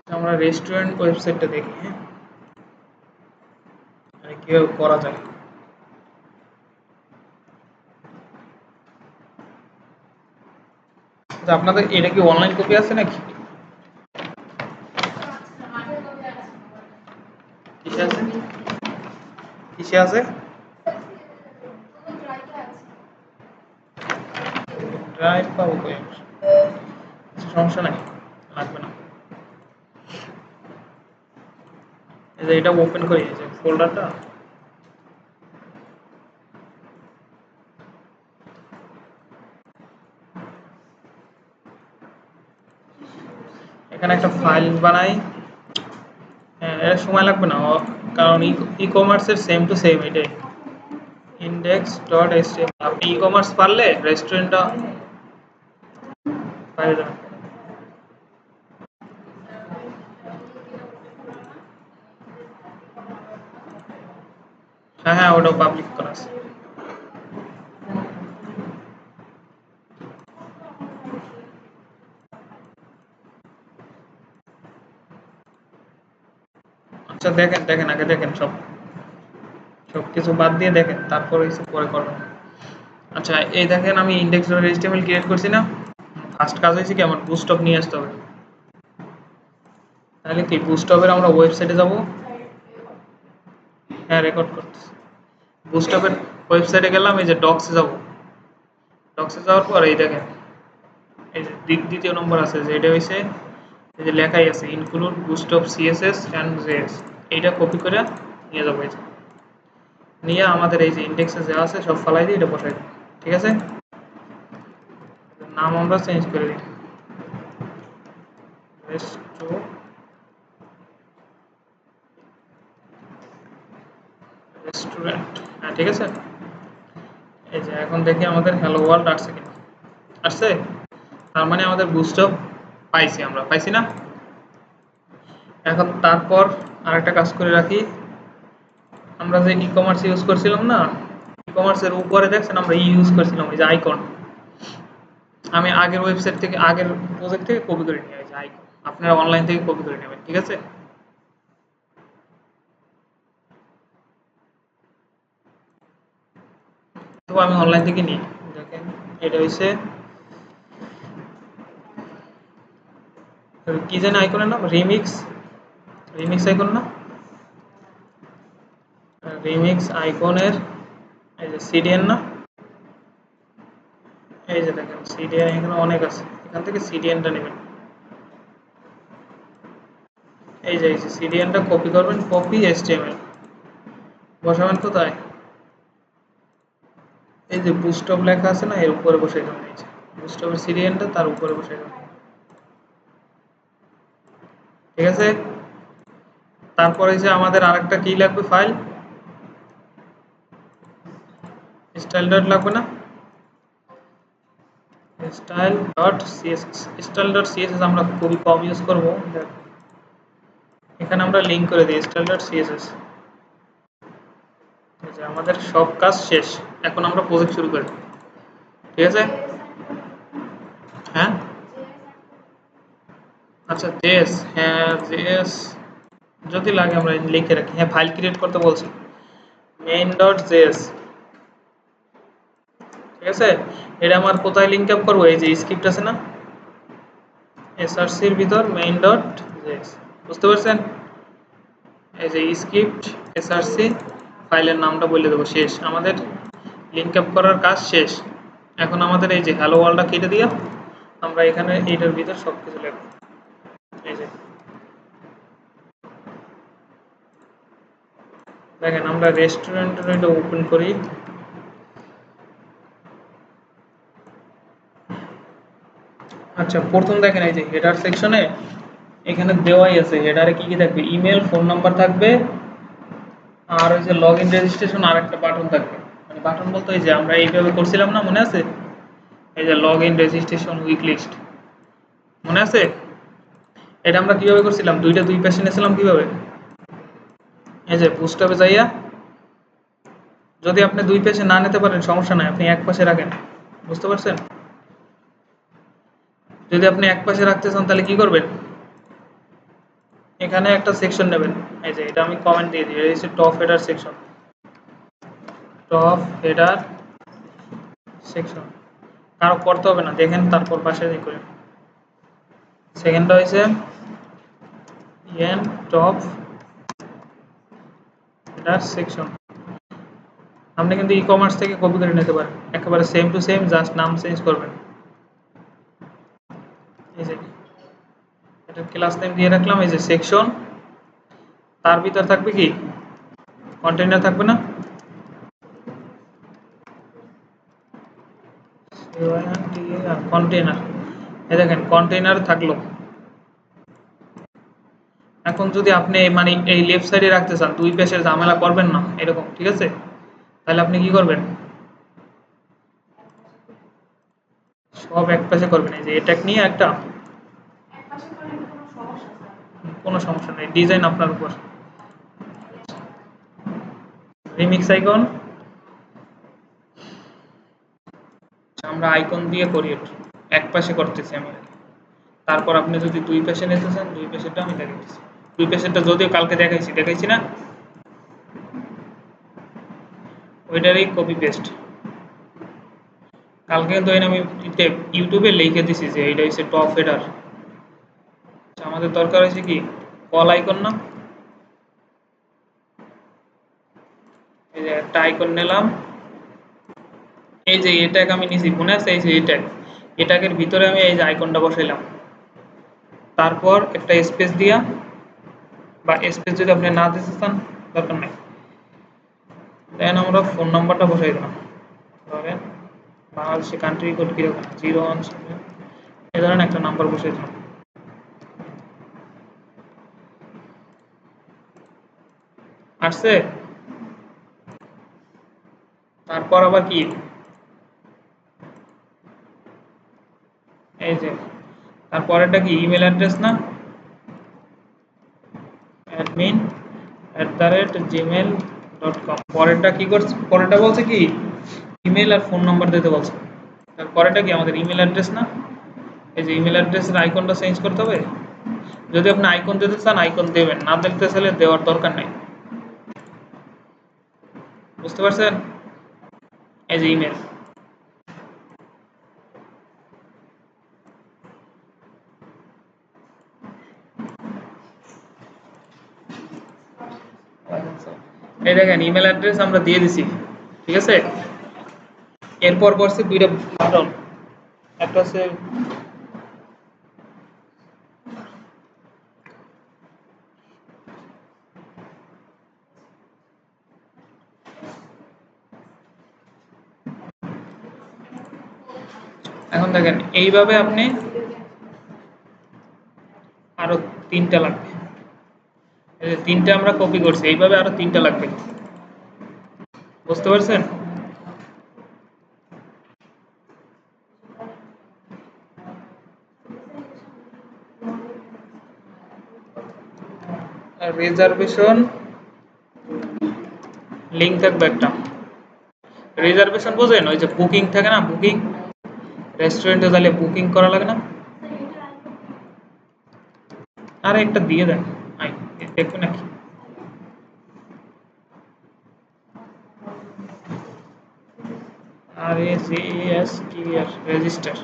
আমরা রেস্টুরেন্ট ওয়েবসাইটটা দেখি, হ্যাঁ, মানে কিভাবে করা যায়। আচ্ছা, আপনাদের এটা কি অনলাইন কপি আছে নাকি? কিসে আছে? কিসে আছে? ড্রাইভ পাবো কই? সমস্যা নাই, লাগবে না। এই যে এটা ওপেন করি, এই যে ফোল্ডারটা, এখানে একটা ফাইল বানাই। হ্যাঁ, এর সময় লাগবে না, কারণ ই কমার্সের সেম টু সেম এটাই, ইন্ডেক্স ডট এইচটিএমএল। আপনি ই কমার্স পারলে রেস্টুরেন্টটা পারে যাবেন। হ্যাঁ হ্যাঁ, ওটাও পাবলিক করা আছে। আচ্ছা দেখেন দেখেন, আগে দেখেন সব, সব কিছু বাদ দিয়ে দেখেন, তারপরে কিছু পরে করবেন। আচ্ছা এই দেখেন, আমি ইন্ডেক্স ডট এইচটিএমএল ক্রিয়েট করছি না। ফার্স্ট কাজ হয়েছে কি, আমার বুস্টপ নিয়ে আসতে হবে। তাহলে কি বুস্টপের আমরা ওয়েবসাইটে যাব। হ্যাঁ, রেকর্ড করতেছি। বুস্টপের ওয়েবসাইটে গেলাম, এই যে ডক্সে যাব। ডক্সে যাওয়ার পর এই দেখেন, এই যে দ্বিতীয় নম্বর আছে যে এটা হয়েছে, এই যে লেখাই আছে ইনক্লুড বুস্টপ সিএসএস অ্যান্ড জেএস। এইটা কপি করে নিয়ে যাবো, এই যে নিয়ে আমাদের এই যে ইন্ডেক্সে যা আছে সব ফালাই দিয়ে এটা বসাই দিই। ঠিক আছে, নাম আমরা চেঞ্জ করে দিই, রেস্টুরেন্ট। হ্যাঁ ঠিক আছে। এই যে এখন দেখি আমাদের হ্যালো ওয়ার্ল্ড আসছে কিনা। আসছে, তার মানে আমাদের বুস্টপ পাইছি, আমরা পাইছি না। এখন তারপর আরেকটা কাজ করে রাখি, আমরা যে ই কমার্স ইউজ করছিলাম না, ই কমার্সের উপরে দেখছেন আমরা ইউজ করছিলাম এই যে আইকন। আমি আগের ওয়েবসাইট থেকে, আগের প্রজেক্ট থেকে কপি করে নিয়ে আসি আইকন। আপনারা অনলাইন থেকে কপি করে নেবেন, ঠিক আছে। তো আমি অনলাইন থেকে নিই, দেখেন এটা হচ্ছে কি জানি আইকনের নাম, রিমিক্স, রিমিক্স আইকন না, রিমিক্স আইকনের এই যে সিডিএন না, এই যে দেখেন সিডিএন এখানে অনেক আছে, এখান থেকে সিডিএনটা নেবেন। এই যে সিডিএনটা কপি করবেন, কপি এইচটিএমএল বসাবেন কোথায়, এই যে বুস্টপ লেখা আছে না, এর উপরে বসাই দেবেন। এই যে বুস্টপের সিডিএনটা তার উপরে বসাই দেবেন, ঠিক আছে। তারপরে যে আমাদের আরেকটা কি লাগবে ফাইল, স্টাইল ডট লাগবে না, style dot CSS. Style dot CSS আমরা খুবই কম ইউজ করবো, এখানে আমরা লিঙ্ক করে দিই স্টাইল ডট সিএসএস। যে আমাদের সব কাজ শেষ, এখন আমরা প্রজেক্ট শুরু করি, ঠিক আছে। হ্যাঁ, আচ্ছা জেএস, হ্যাঁ জেএস যদি লাগে আমরা লিখে রাখি। হ্যাঁ, ফাইল ক্রিয়েট করতে বলছি, মেইন ডট জেএস, ঠিক আছে। এটা আমার কোথায় লিঙ্ক আপ করবো, এই যে স্ক্রিপ্ট আছে না, এসআরসির ভিতর মেইন ডট জেএস, বুঝতে পারছেন। এই যে স্ক্রিপ্ট এসআরসি, ফাইলের নামটা বলে দেবো, শেষ আমাদের লিঙ্ক আপ করার কাজ শেষ। এখন আমাদের এই যে হ্যালো ওয়ার্ল্ডটা কেটে দিয়ে আমরা এখানে এইটার ভিতর সব কিছু লিখবো। এই যে দেখেন, আমরা রেস্টুরেন্টের এটা ওপেন করি। আচ্ছা প্রথম দেখেন এই যে হেডার সেকশনে এখানে দেওয়াই আছে, হেডারে কি কি থাকবে, ইমেল, ফোন নাম্বার থাকবে, আর ওই যে লগ ইন রেজিস্ট্রেশন আর একটা বাটন থাকবে। মানে বাটন বলতে এই যে আমরা এইভাবে করছিলাম না, মনে আছে, এই যে log in registration week list, মনে আছে। এটা আমরা কিভাবে করছিলাম, দুইটা দুই পাশে নিয়েছিলাম কিভাবে, এই যে বুস্টআপে যাইয়া, যদি আপনি দুই পাশে না নিতে পারেন সমস্যা নাই, আপনি এক পাশে রাখেন, বুঝতে পারছেন। যদি আপনি এক পাশে রাখতে চান তাহলে কি করবেন, এখানে একটা সেকশন নেবেন, এই যে এটা আমি কমেন্ট দিয়ে দিই, এটা হচ্ছে top header section. Top header section কারো করতে হবে না, দেখেন তারপর পাশে দিয়ে করেন। সেকেন্ডটা হয়েছে টপ হেডার সেকশন। আপনি কিন্তু ই কমার্স থেকে কপি করে নিতে পারেন, একেবারে সেম টু সেম, জাস্ট নাম চেঞ্জ করবেন। এই যে এটা ক্লাস নেম দিয়ে রাখলাম, এই যে সেকশন, তার ভিতর থাকবে কি কন্টেইনার থাকবে না, কন্টেইনার। এই দেখেন কন্টেইনার থাকলো। এখন যদি আপনি মানে এই লেফট সাইডে রাখতে চান, দুই পেশের ঝামেলা করবেন না এরকম, ঠিক আছে, তাহলে আপনি কি করবেন, সব এক পাশে করবেন। এই যে এটা নিয়ে একটা, কোনো সমস্যা নেই, ডিজাইন আপনার উপর। রিমিক্স আইকন, আমরা আইকন দিয়ে করি, এক পাশে করতেছি আমি। তারপর আপনি যদি দুই পাশে নিতে চান, দুই পাশেরটা আমি দেখাইছি, দুই পাশেরটা যদিও কালকে দেখাইছি না, ওইটারই কপি পেস্ট। কালকে কিন্তু আমি ইউটিউবে লিখে দিছি যে এটা হচ্ছে টপ হেডার। আমাদের দরকার হয়েছে কি কল আইকন না, এই যে একটা আইকন নিলাম, এই যে এটাকে আমি নিছি, মনে আছে, এই যে এটাকের ভিতরে আমি এই যে আইকনটা বসাইলাম, তারপর একটা স্পেস দিয়া, বা স্পেস যদি আপনি না দিতে চান দরকার নাই, দেন আমরা ফোন নাম্বারটা বসাই দিলাম, ধরেন বাংলাদেশি কান্ট্রি কোড কিরকম 017, এই ধরেন একটা নাম্বার বসাই দিলাম। আসছে, তারপর আবার কি, এই যে তারপরেরটা কি ইমেল অ্যাড্রেস না, admin@gmail.com। পরেরটা কি করছে, পরেরটা বলছে কি ইমেল আর ফোন নাম্বার দিতে বলছে, পরেরটা কি আমাদের ইমেল অ্যাড্রেস না, এই যে ইমেল অ্যাড্রেসের আইকনটা চেঞ্জ করতে হবে। যদি আপনি আইকন দিতে চান আইকন দেবেন, না দিতে চাইলে দেওয়ার দরকার নেই, বুঝতে পারছেন। এই যে ইমেল, এই দেখেন ইমেল অ্যাড্রেস আমরা দিয়ে দিছি, ঠিক আছে। এরপর করছে দুইটা বাটন, একটা হচ্ছে এখন দেখেন এইভাবে আপনি আরো তিনটা লাগবে, এই যে তিনটা আমরা কপি করছি, এইভাবে আরো তিনটা লাগবে, বুঝতে পারছেন। আর রিজার্ভেশন লিঙ্ক থাকবে একটা, রিজার্ভেশন বোঝেন, ওই যে বুকিং থাকে না, বুকিং, রেস্টুরেন্টে গেলে বুকিং করা লাগে না, আর একটা দিয়ে দেন, দেখুন নাকি, RAGSTR রেজিস্টার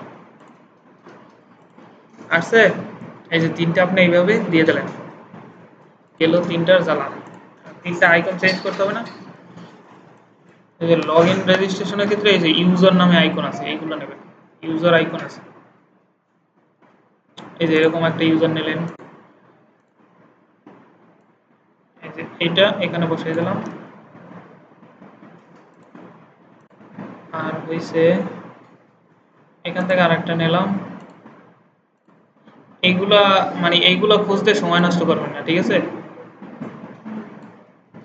আসছে। এই যে তিনটা আপনি এইভাবে দিয়ে দিলেন, গেল তিনটার জ্বালা, তিনটা আইকন চেঞ্জ করতে হবে না। এই যে লগ ইন রেজিস্ট্রেশনের ক্ষেত্রে এই যে ইউজার নামে আইকন আছে, এইগুলো নেবেন, ইউজার আইকন আছে, এই যে এরকম একটা ইউজার নিলেন, এই যে এটা এখানে বসিয়ে দিলাম, আর হইছে এখান থেকে আরেকটা নিলাম। এইগুলা মানে এইগুলা খুঁজতে সময় নষ্ট করবেন না, ঠিক আছে,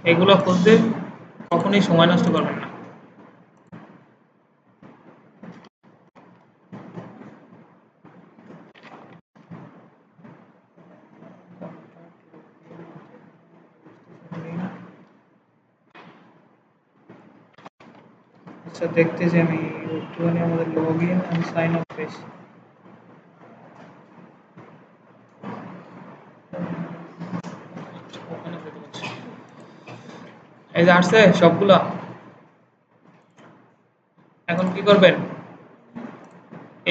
এইগুলা খুঁজতে কখনোই সময় নষ্ট করবেন না। আচ্ছা দেখতেছি আমি একটুখানি আমাদের log in and sign up page, এই যে আসছে সবগুলা। এখন কি করবেন,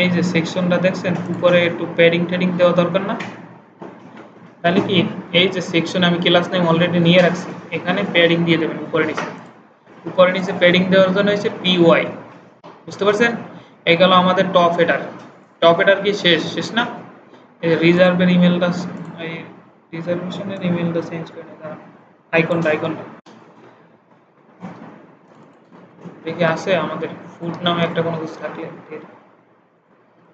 এই যে সেকশনটা দেখছেন উপরে একটু প্যাডিং ট্যাডিং দেওয়া দরকার না? তাহলে কি, এই যে সেকশন আমি ক্লাস নেম অলরেডি নিয়ে রাখছি, এখানে প্যাডিং দিয়ে দেবেন উপরে নিচে। উপরে নিচে প্যাডিং দেওয়ার জন্য হচ্ছে PY, বুঝতে পারছেন? এই গেল আমাদের টপ হেডার। টপ হেডার কি শেষ? শেষ না? এই রিজার্ভের ইমেলটা, এই রিজার্ভেশনের ইমেলটা চেঞ্জ করে নিই দাঁড়ান। আইকনটা দেখি আছে আমাদের ফুড নামে একটা কোনো কিছু থাকলে দিয়ে দিই।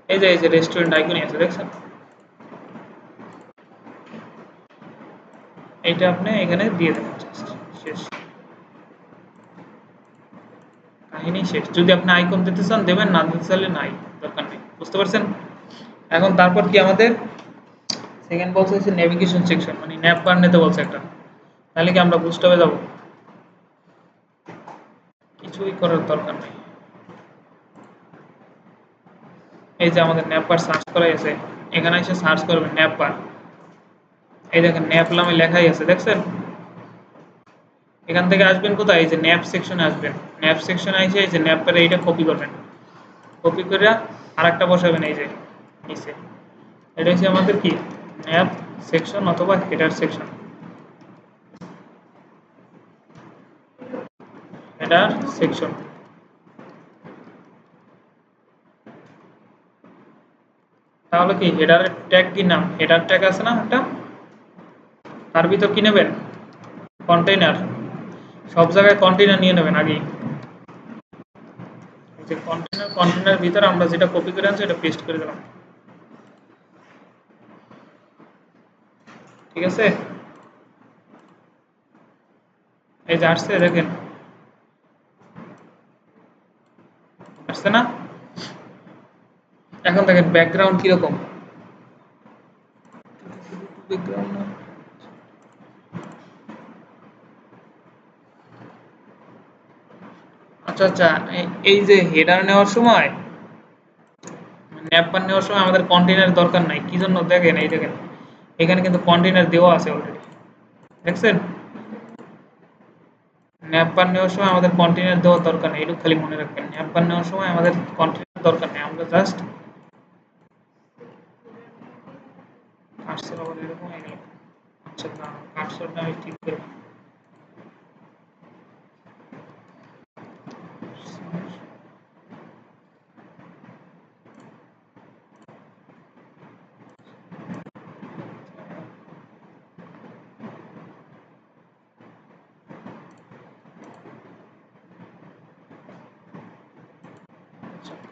এই যে রেস্টুরেন্ট আইকনই আছে, দেখছেন? এইটা আপনি এখানে দিয়ে দেবেন, জাস্ট শেষ, কাহিনী শেষ। যদি আপনি আইকন দিতে চান দেবেন, না দিতে চাইলে নাই, দরকার নেই, বুঝতে পারছেন? এখন তারপর কি আমাদের সেকেন্ড বলছে হচ্ছে নেভিগেশন সেকশন, মানে ন্যাপ বার নিতে বলছে একটা। তাহলে কি আমরা বুস্টআপে যাব? কিছুই করার দরকার নেই। এই যে আমাদের ন্যাপ বার সার্চ করাই আছে, এখানে এসে সার্চ করবেন ন্যাপ বার। এই দেখেন ন্যাপ নামে লেখাই আছে, দেখছেন? এখান থেকে আসবেন কোথায়, এই যে ন্যাপ সেকশনে আসবেন। ন্যাপ সেকশনে এসে এই যে ন্যাপ পারে এইটা কপি করবেন, কপি করে আরেকটা বসাবেন এই যে নিচে। এটা হচ্ছে আমাদের কি, ন্যাপ সেকশন অথবা হেডার সেকশন। হেডার সেকশন, তাহলে কি হেডারের ট্যাগ কি নাম, হেডার ট্যাগ আছে না একটা, তার ভিতর কি নেবেন, কন্টেইনার। সব জায়গায় কন্টেইনার নিয়ে নেবেন আগেই। এই যে কন্টেইনার ভিতরে আমরা যেটা কপি করে আনছি এটা পেস্ট করে দিলাম, ঠিক আছে? এই যে আসছে দেখেন, আসছে না? এখন দেখেন ব্যাকগ্রাউন্ড কিরকম, ব্যাকগ্রাউন্ড আচ্ছা আচ্ছা। এই যে হেডার নেওয়ার সময়, ন্যাপবার নেওয়ার সময় আমাদের কন্টেইনার দরকার নাই, কি জন্য দেখেন, এই দেখেন এখানে কিন্তু কন্টেইনার দেওয়া আছে অলরেডি, দেখছেন? ন্যাপবার নেওয়ার সময় আমাদের কন্টেইনার দেওয়ার দরকার নেই, একটু খালি মনে রাখবেন। ন্যাপবার নেওয়ার সময় আমাদের কন্টেইনার দরকার নেই, আমরা জাস্ট কাটছর আবার এরকম হয়ে গেল। আচ্ছা না, কাটছরটা আমি ঠিক করে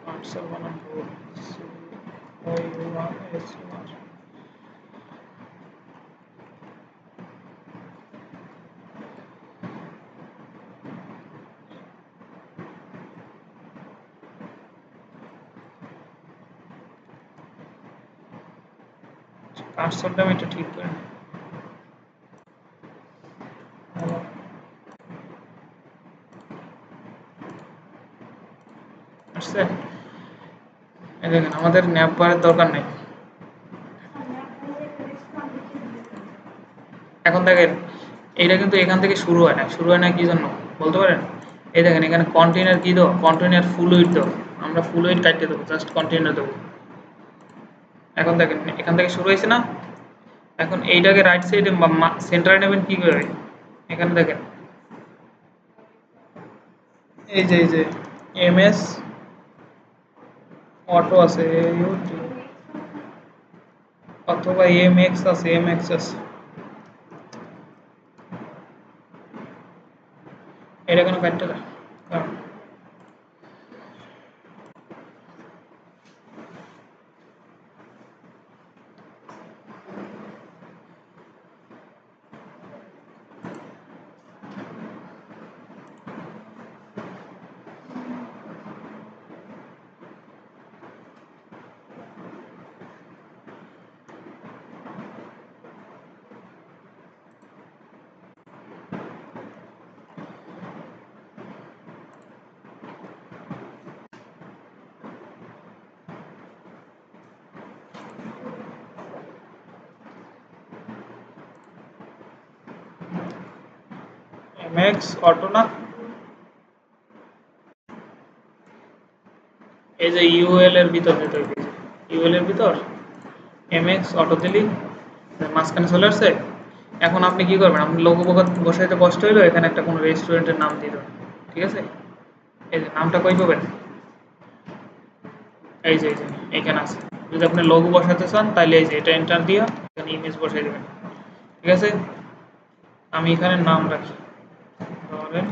কাটছর বানাবো CY1S1। কাটছরটা আমি একটু ঠিক করে নিই। আসছে? এই দেখেন আমাদের ন্যাপ বারের দরকার নেই। এখন দেখেন এইটা কিন্তু এখান থেকে শুরু হয় না, শুরু হয় না কি জন্য বলতে পারেন? এই দেখেন এখানে কন্টেইনার কি দাও, কন্টেইনার ফুল উইথ দাও, আমরা ফুল উইথ কাটতে দেবো, জাস্ট কন্টেইনার দেবো। এখন দেখেন এখান থেকে শুরু হয়েছে না? এখন এইটাকে রাইট সাইডে সেন্টারে নেবেন কি করে, এখানে দেখেন এই যে MS অটো আছে, অথবা MX আছে, MX আছে, এটা কেন কাটতে দেয়? কারণ এমএক্স অটো না, এই যে ইউএল এর ভিতর যেতে হবে, ইউএল এর ভিতর এমএক্স অটো দিলি মাঝখানে চলে আসছে। এখন আপনি কি করবেন, আপনি লোগো বসাইতে কষ্ট হইলো, এখানে একটা কোনো রেস্টুরেন্টের নাম দিয়ে দেবেন। ঠিক আছে, এই যে নামটা কই পাবেন, এই যে এইখানে আছে। যদি আপনি লোগো বসাতে চান তাহলে এই যে এটা এন্টার দিয়া এখানে ইমেজ বসাই দেবেন। ঠিক আছে, আমি এখানে নাম রাখি, ধরেন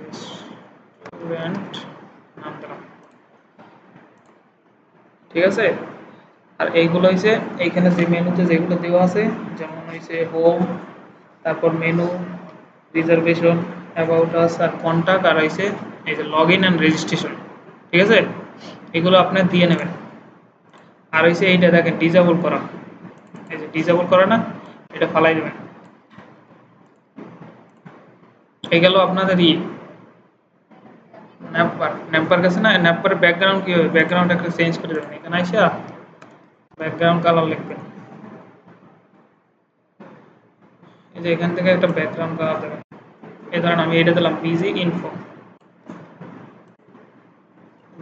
রেস্টুরেন্ট নাম দিলাম। ঠিক আছে, আর এইগুলো হইছে এইখানে যে মেনুতে যেগুলো দেওয়া আছে, যেমন হইছে হোম, তারপর মেনু, রিজার্ভেশন, অ্যাবাউট আস আর কন্টাক্ট, আর হইছে এই যে লগ ইন অ্যান্ড রেজিস্ট্রেশন। ঠিক আছে, এগুলো আপনি দিয়ে নেবেন। আর হইছে এইটা দেখেন ডিজেবল করা, এই যে ডিজেবল করা না, এটা ফালাই দেবেন। এই গেল আপনাদের ন্যাপবার, ন্যাপবার গেছে না, ন্যাপবারের ব্যাকগ্রাউন্ড কি হবে, ব্যাকগ্রাউন্ড একটা চেঞ্জ করে দেবেন। এখানে আইসা ব্যাকগ্রাউন্ড কালার লিখবেন, এই যে এখান থেকে একটা ব্যাকগ্রাউন্ড কালার দেবেন। এই ধরেন আমি এটা দিলাম বিজি ইনফো।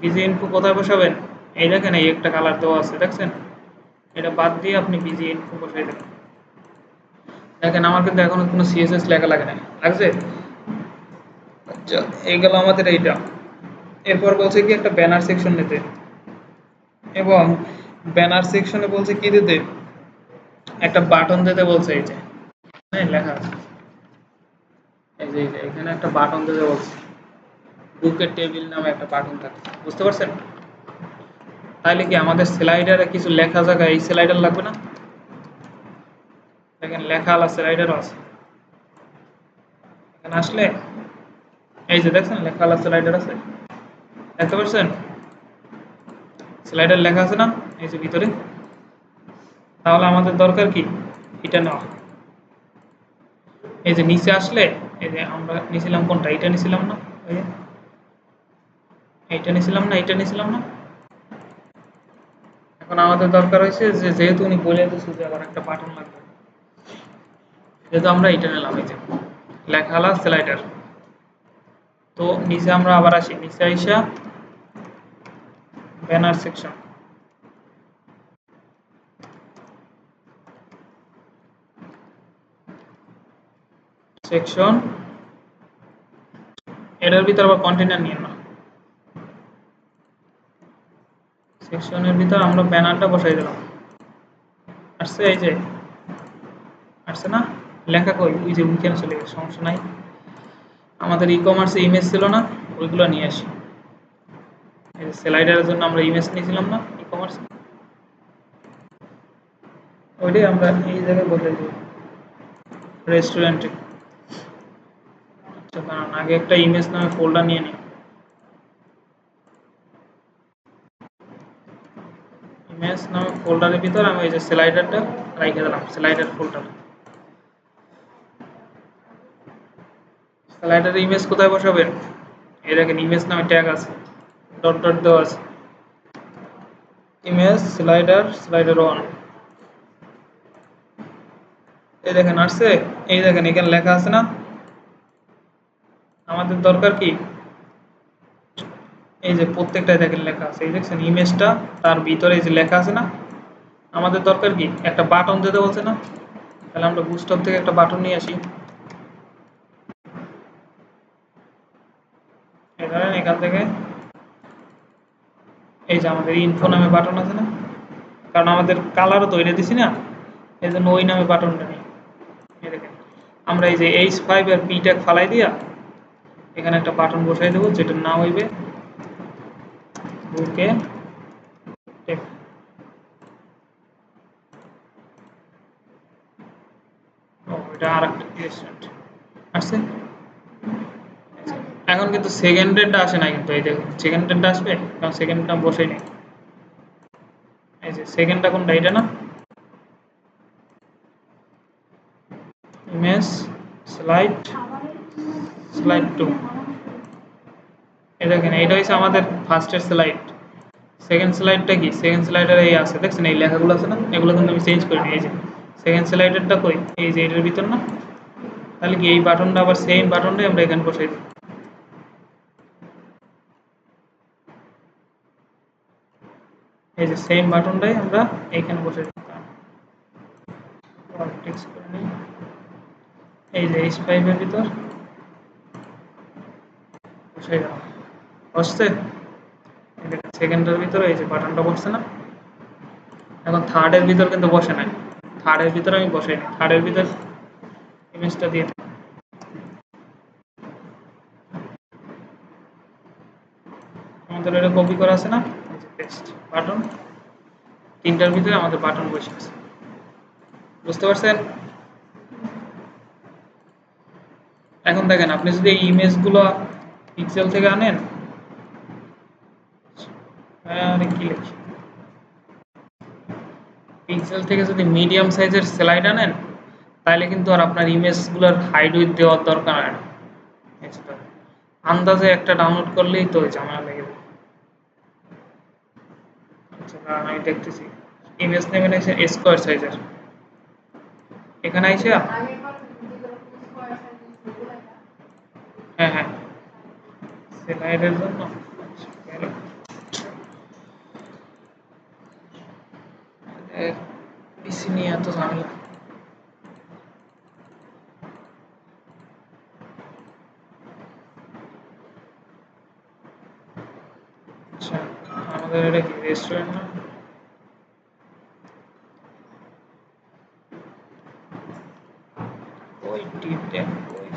বিজি ইনফো কোথায় বসাবেন, এই দেখেন এই একটা কালার দেওয়া আছে দেখছেন, এটা বাদ দিয়ে আপনি বিজি ইনফো বসাই দেবেন। দেখেন আমার কিন্তু এখনো কোনো সিএসএস লেখা লাগে নাই, লাগছে। আচ্ছা, এই গেল আমাদের এইটা। এরপর বলছে কি একটা ব্যানার সেকশন নিতে, এবং ব্যানার সেকশনে বলছে কি দিতে, একটা বাটন দিতে বলছে। এই যে হ্যাঁ লেখা আছে, এই যে এখানে একটা বাটন দিতে বলছে, বুকের টেবিল নামে একটা বাটন থাকে, বুঝতে পারছেন। তাহলে কি আমাদের স্লাইডারে কিছু লেখা জায়গায় এই স্লাইডার লাগবে না, দেখেন লেখা আলা স্লাইডারও আছে। এখানে আসলে এই যে দেখছেন লেখা আলা স্লাইডার আছে, দেখতে পাচ্ছেন স্লাইডার লেখা আছে না এই যে ভিতরে। তাহলে আমাদের দরকার কি, এটা নেওয়া। এই যে নিচে আসলে এই যে আমরা নিছিলাম কোনটা, এটা নিছিলাম না, এই যে এইটা নিছিলাম না, এইটা নিছিলাম না। এখন আমাদের দরকার হয়েছে যে যেহেতু উনি বলে দিয়েছে যে আবার একটা বাটন লাগবে, যেহেতু আমরা এটা নিলাম, এই যে লেখা আলা স্লাইডার। তো নিচে আমরা আবার আসি, নিচে আইসা ব্যানার সেকশন, সেকশন এটার ভিতর আবার কন্টেনার নিয়ে না, সেকশনের ভিতর আমরা ব্যানারটা বসাই দিলাম। আসছে এই যে আসছে না, লেখা কই, ওই যে উইকেন্ড চলে গেছে, সমস্যা নাই। আমাদের ই কমার্সে ইমেজ ছিল না, ওইগুলো নিয়ে আসি। এই স্লাইডারের জন্য আমরা ইমেজ নিয়েছিলাম না ই কমার্সে, ওইটাই আমরা এই জায়গায় বসাই দিই রেস্টুরেন্টে। আচ্ছা কারণ আগে একটা ইমেজ নামে ফোল্ডার নিয়ে নিই, ইমেজ নামে ফোল্ডারের ভিতর আমি এই যে স্লাইডারটা রেখে দিলাম, স্লাইডার ফোল্ডার। স্লাইডার ইমেজ কোথায় বসাবেন, এই দেখেন ইমেজ নামে ট্যাগ আছে, ডট ডট দেওয়া আছে, ইমেজ স্লাইডার স্লাইডার ওয়ান। এই দেখেন আসছে, এই দেখেন এখানে লেখা আছে না, আমাদের দরকার কি, এই যে প্রত্যেকটাই দেখেন লেখা আছে, এই দেখছেন ইমেজটা, তার ভিতরে এই যে লেখা আছে না। আমাদের দরকার কি, একটা বাটন দিতে বলছে না, তাহলে আমরা বুস্টপ থেকে একটা বাটন নিয়ে আসি। এই ধরেন এখান থেকে এই যে আমাদের ইনফো নামে বাটন আছে না, কারণ আমাদের কালারও তৈরি দিছি না, এই জন্য ওই নামে বাটনটা নেই। এই দেখেন আমরা এই যে H5 আর পি ট্যাগ ফালাই দিয়া এখানে একটা বাটন বসাই দেবো, যেটার নাম হইবে বুকে টেক। ও এটা আর একটা রেস্টুরেন্ট আসছে। এখন কিন্তু সেকেন্ডেরটা আসে না, কিন্তু এই দেখুন সেকেন্ডেরটা আসবে, কারণ সেকেন্ডটা বসে নেই। এই যে সেকেন্ডটা কোনটা, এটা না, ইমেজ স্লাইড স্লাইড টু। এই দেখেন এইটা হচ্ছে আমাদের ফার্স্টের স্লাইড। সেকেন্ড স্লাইডটা কি, সেকেন্ড স্লাইডার এই আছে দেখছেন এই লেখাগুলো আছে না, এগুলো কিন্তু আমি চেঞ্জ করি নি। এই যে সেকেন্ড স্লাইডারটা কই, এই যে এটার ভিতর না, তাহলে কি এই বাটনটা আবার সেম বাটনটাই আমরা এখানে বসাই দিই। এই যে সেম বাটনটাই আমরা এইখানে বসাই দিতাম। টেক্সট করে নিই, এই যে H5 এর ভিতর বসাই দাও, বসছে। সেকেন্ডের ভিতরে এই যে বাটনটা বসছে না। এখন থার্ডের ভিতর কিন্তু বসে নাই, থার্ডের ভিতরে আমি বসাই নি, থার্ডের ভিতর ইমেজটা দিয়ে দিই। আমাদের এটা কপি করা আছে না, এই যে পেস্ট বাটন, তিনটার ভিতরে আমাদের বাটন বসে আছে, বুঝতে পারছেন? এখন দেখেন আপনি যদি এই ইমেজগুলো পিক্সেল থেকে আনেন, কি লিখি, পিক্সেল থেকে যদি মিডিয়াম সাইজের স্লাইড আনেন, তাহলে কিন্তু আর আপনার ইমেজগুলোর হাইড উইথ দেওয়ার দরকার হয় না। আন্দাজে একটা ডাউনলোড করলেই তো ঝামেলা লেগে যাবে। আচ্ছা আমি দেখতেছি, ইমেজ নেবেন এসে স্কোয়ার সাইজের, এখানে আইসে হ্যাঁ হ্যাঁ স্লাইডের জন্য পিসি নিয়ে এত ঝামেলা। আচ্ছা আমাদের এটা কি রেস্টুরেন্ট না, ওই টিপটা ওই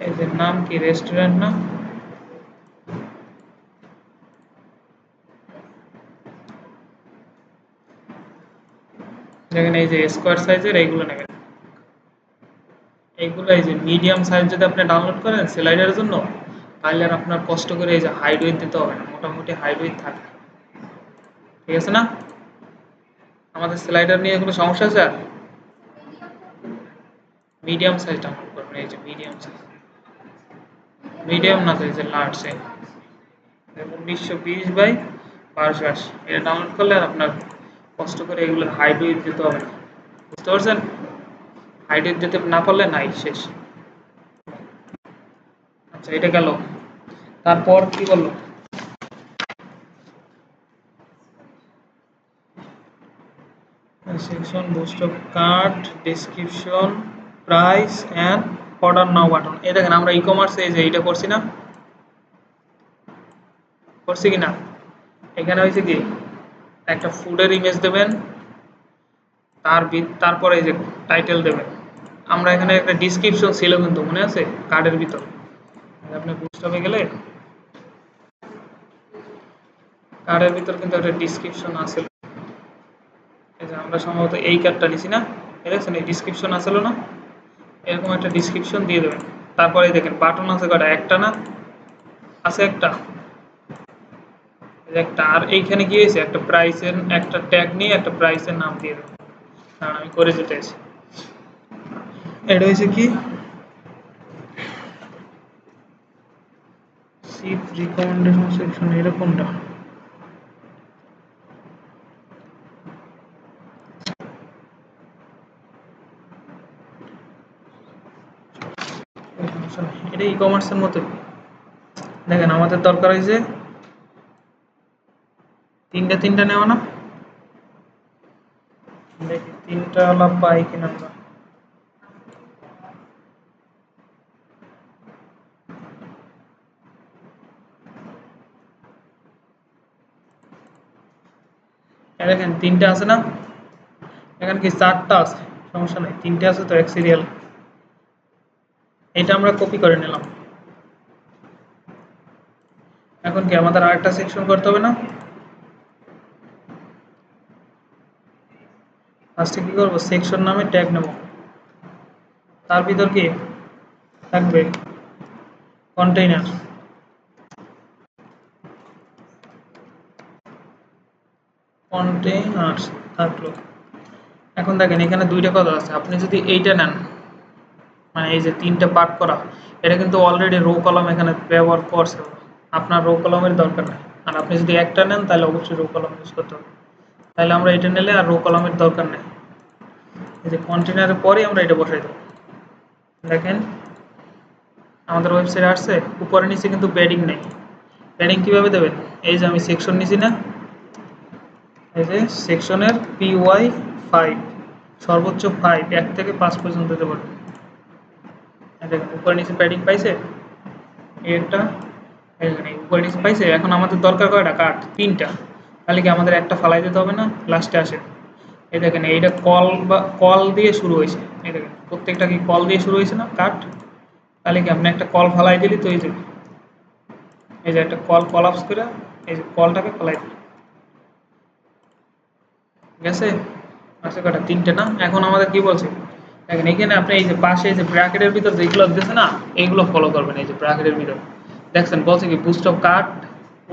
এদের নাম কি রেস্টুরেন্ট না, দেখেন এই যে স্কোয়ার সাইজের এইগুলো নেবেন, এইগুলো এই যে মিডিয়াম সাইজ যদি আপনি ডাউনলোড করেন স্লাইডের জন্য, তাহলে আর আপনার কষ্ট করে এই যে হাইড উইথ দিতে হবে না, মোটামুটি হাইড উইথ থাকে, ঠিক আছে না? আমাদের স্লাইডার নিয়ে কোনো সমস্যা আছে? আর মিডিয়াম সাইজ ডাউনলোড করবেন, এই যে মিডিয়াম সাইজ, মিডিয়াম না তো এই যে লার্জ, 1920 বাই 1280, এটা ডাউনলোড করলে আর আপনার কষ্ট করে এগুলোর হাইড উইথ দিতে হবে না, বুঝতে পারছেন? হাইড উইথ দিতে না পারলে নাই, শেষ। আচ্ছা এটা গেল, তারপর কি বললো? Section, boost of cart, description, price and order now button. এই দেখেন আমরা ই কমার্সে এই যে এইটা করছি না, করছি কি না? এখানে হয়েছে কি, একটা ফুডের ইমেজ দেবেন, তারপরে এই যে টাইটেল দেবেন। আমরা এখানে একটা ডিসক্রিপশন ছিল কিন্তু, মনে আছে কার্ডের ভিতর, আপনি বুস্টঅপে গেলে কার্ডের ভিতর কিন্তু একটা ডিসক্রিপশন আছে, এই যে আমরা সম্ভবত এই কার্ডটা নিছি না, দেখছেন এই ডিসক্রিপশন আসলো না, এরকম একটা ডিসক্রিপশন দিয়ে দেবেন। তারপরে দেখেন বাটন আছে কটা, একটা না, আছে একটা, একটা, আর এইখানে কি হয়েছে, একটা প্রাইসের একটা ট্যাগ নিয়ে একটা প্রাইসের নাম দিয়ে দেবেন। কারণ আমি করে যেতে আছি, এটা হয়েছে কি সিট রিকমেন্ডেশন সেকশন, এরকমটা এটা ই কমার্সের মতো। দেখেন আমাদের দরকার হয়েছে তিনটা তিনটা নেওয়া না, দেখি তিনটা লাভ পাই কিনা আমরা। দেখেন তিনটা আছে না, এখানে কি চারটা আছে, সমস্যা নাই, তিনটে আছে তো এক সিরিয়াল, এটা আমরা কপি করে নিলাম। এখন কি আমাদের আরেকটা সেকশন করতে হবে না? ফার্স্টে কি করবো, সেকশন নামে ট্যাগ নেব, তার ভিতর কি থাকবে কন্টেইনার, কন্টেইনার্স থাকলো। এখন দেখেন এখানে দুইটা কথা আছে, আপনি যদি এইটা নেন, মানে এই যে তিনটা পার্ট করা, এটা কিন্তু অলরেডি রো কলাম এখানে ব্যবহার করছে, আপনার রো কলামের দরকার নেই। আর আপনি যদি একটা নেন তাহলে অবশ্যই রো কলাম ইউজ করতে হবে। তাহলে আমরা এটা নিলে আর রো কলামের দরকার নেই। এই যে কন্টেনারের পরে আমরা এটা বসাই দেবো। দেখেন আমাদের ওয়েবসাইটে আসছে, উপরে নিচে কিন্তু প্যাডিং নেই। প্যাডিং কীভাবে দেবেন? এই যে আমি সেকশন নিছি না, এই যে সেকশনের PY 5 সর্বোচ্চ 5 1 থেকে 5 পর্যন্ত দিতে পারবেন। দেখেন উপরে নিচে প্যাডিং পাইছে, এই একটা এখানে উপরে নিচে পাইছে। এখন আমাদের দরকার কয়টা কাট? 3টা। তাহলে কি আমাদের একটা ফালাই দিতে হবে না? লাস্টে আসে এই দেখেন এইটা কল বা কল দিয়ে শুরু হয়েছে। এই দেখেন প্রত্যেকটা কি কল দিয়ে শুরু হয়েছে না কাট? তাহলে কি আপনি একটা কল ফালাই দিলি তো এই যে একটা কল কলাপস করে এই যে কলটাকে ফালাই দিলি, ঠিক আছে? আছে কটা? 3টে না? এখন আমাদের কি বলছে দেখেন এখানে আপনি এই যে পাশে এই যে ব্র্যাকেটের ভিতর যেগুলো দিতেছে না এইগুলো ফলো করবেন। এই যে ব্র্যাকেটের ভিতর দেখছেন বলছে কি বুস্ট অফ কার্ট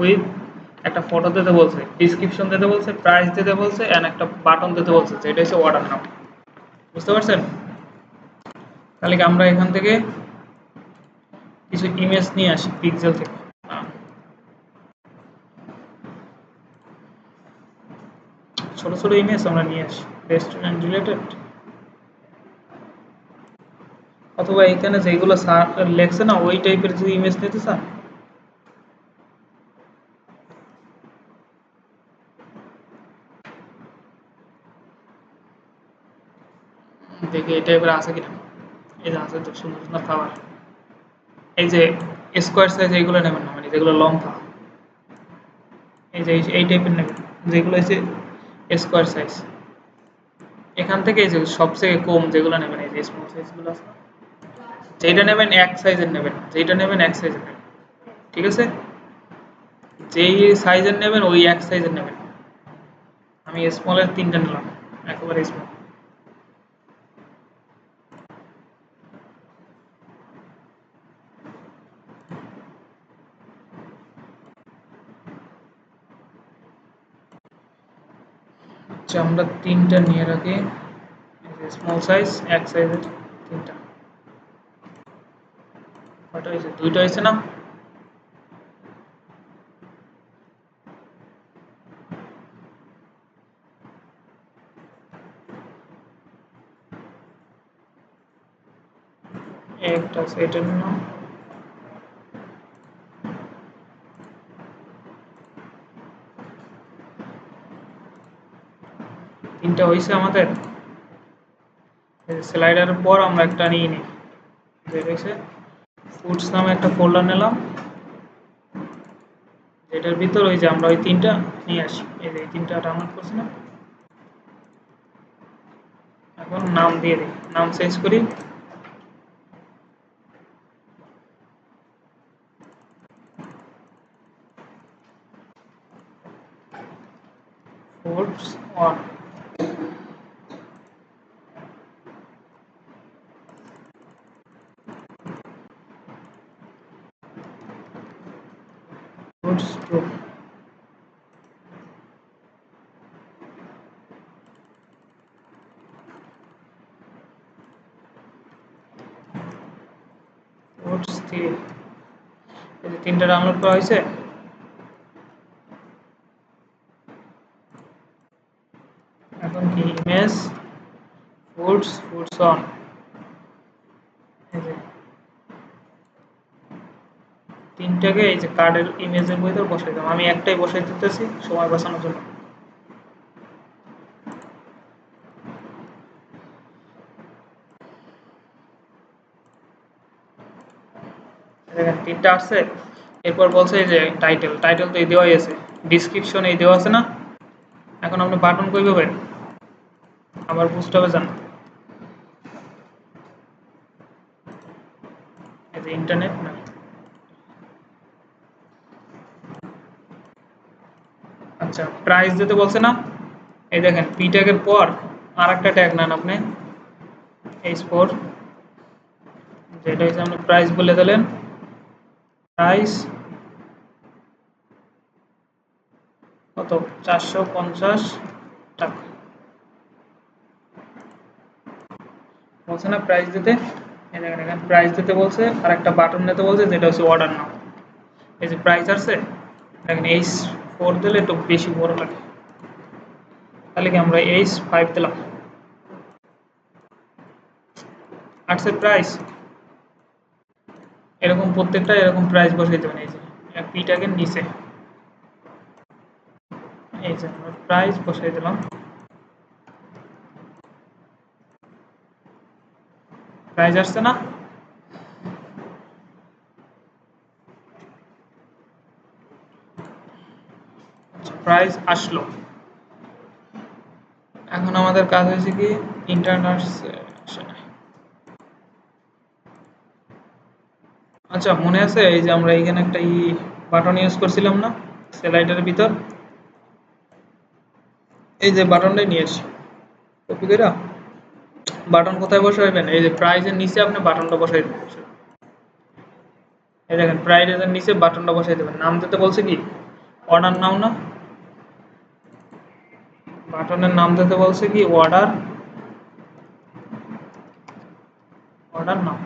উইথ একটা ফটো দিতে বলছে, ডিসক্রিপশন দিতে বলছে, প্রাইস দিতে বলছে, এন্ড একটা বাটন দিতে বলছে যেটা হচ্ছে অর্ডার নাও। বুঝতে পারছেন? তাহলে কি আমরা এখান থেকে কিছু ইমেজ নিয়ে আসি পিক্সেল থেকে। ছোট ছোট ইমেজ আমরা নিয়ে আসি রেস্টুরেন্ট রিলেটেড, অথবা এখানে যেগুলো লেখছে না ওই টাইপের যদি ইমেজ নিতে চান দেখি এই টাইপের আছে কিনা। এই যে আছে তো সুন্দর সুন্দর খাবার। এই যে স্কোয়ার সাইজ এইগুলো নেবেন না, মানে যেগুলো লম্বা, এই যে এই টাইপের নেবেন যেগুলো হচ্ছে স্কোয়ার সাইজ। এখান থেকে এই যে সবচেয়ে কম যেগুলো নেবেন এই যে স্মল সাইজগুলো আছে, যেটা নেবেন এক সাইজের নেবেন, যেটা নেবেন এক সাইজের নেবেন, ঠিক আছে? যেই সাইজের নেবেন ওই এক সাইজের নেবেন। আমি স্মলের 3টা নিলাম, একেবারে স্মল। আচ্ছা আমরা 3টা নিয়ে রাখি, স্মল সাইজ এক সাইজের 3টা। কয়টা হয়েছে? 2টা হয়েছে না? একটা আছে এটা নিলাম। তিনটা হয়েছে আমাদের। স্লাইডারের পর আমরা একটা নিয়ে নিই, যেটা হচ্ছে ফুডস নামে একটা ফোল্ডার নিলাম, যেটার ভিতর ওই যে আমরা ওই 3টা নিয়ে আসি। এই যে এই 3টা ডাউনলোড করছি না, এখন নাম দিয়ে দিই, নাম চেঞ্জ করি। Foods one, foods two, foods three. এই যে 3টা ডাউনলোড করা হয়েছে। এখন কি ইমেজ ফুডস অন, এই যে 3টাকে এই যে কার্ডের ইমেজের ভিতর বসাই দাও। আমি একটাই বসাই দিতেছি সময় বাঁচানোর জন্য। দেখেন 3টা আসছে। এরপর বলছে এই যে টাইটেল, টাইটেল তো এই দেওয়াই আছে, ডিসক্রিপশন এই দেওয়া আছে না। এখন আপনি বাটন কই পাবেন? আবার বুস্ট হবে যান, এই যে ইন্টারনেট না। আচ্ছা প্রাইস দিতে বলছে না, এই দেখেন পি ট্যাগের পর আর একটা ট্যাগ নেন আপনি, H4, যেটা হচ্ছে আপনি প্রাইস বলে দিলেন, প্রাইস কত? 450 টাকা বলছে না প্রাইস দিতে। এই দেখেন এখানে প্রাইস দিতে বলছে আর একটা বাটন দিতে বলছে যেটা হচ্ছে অর্ডার নাও। এই যে প্রাইস আছে দেখেন H4 দিলে একটু বেশি বড় লাগে, তাহলে কি আমরা H5 দিলাম। আর্টসের প্রাইস এরকম প্রত্যেকটা এরকম প্রাইস বসিয়ে দেবেন। এই যে পিটাকে নিচে এই যে আমরা প্রাইস বসিয়ে দিলাম। প্রাইস আসছে না? প্রাইস আসলো। এখন আমাদের কাজ হয়েছে কি ইন্টারনেট। আচ্ছা মনে আছে এই যে আমরা এখানে একটা বাটন ইউজ করছিলাম না স্লাইডারের ভিতর, এই যে বাটনটাই নিয়ে আসি কপি করে। বাটন কোথায় বসাবেন? এই যে প্রাইজের নিচে আপনি বাটনটা বসাই দেবেন। এই দেখেন প্রাইজের নিচে বাটনটা বসাই দেবেন। নাম দিতে বলছে কি অর্ডার নাও না, বাটনের নাম দিতে বলছে কি অর্ডার, অর্ডার নাও।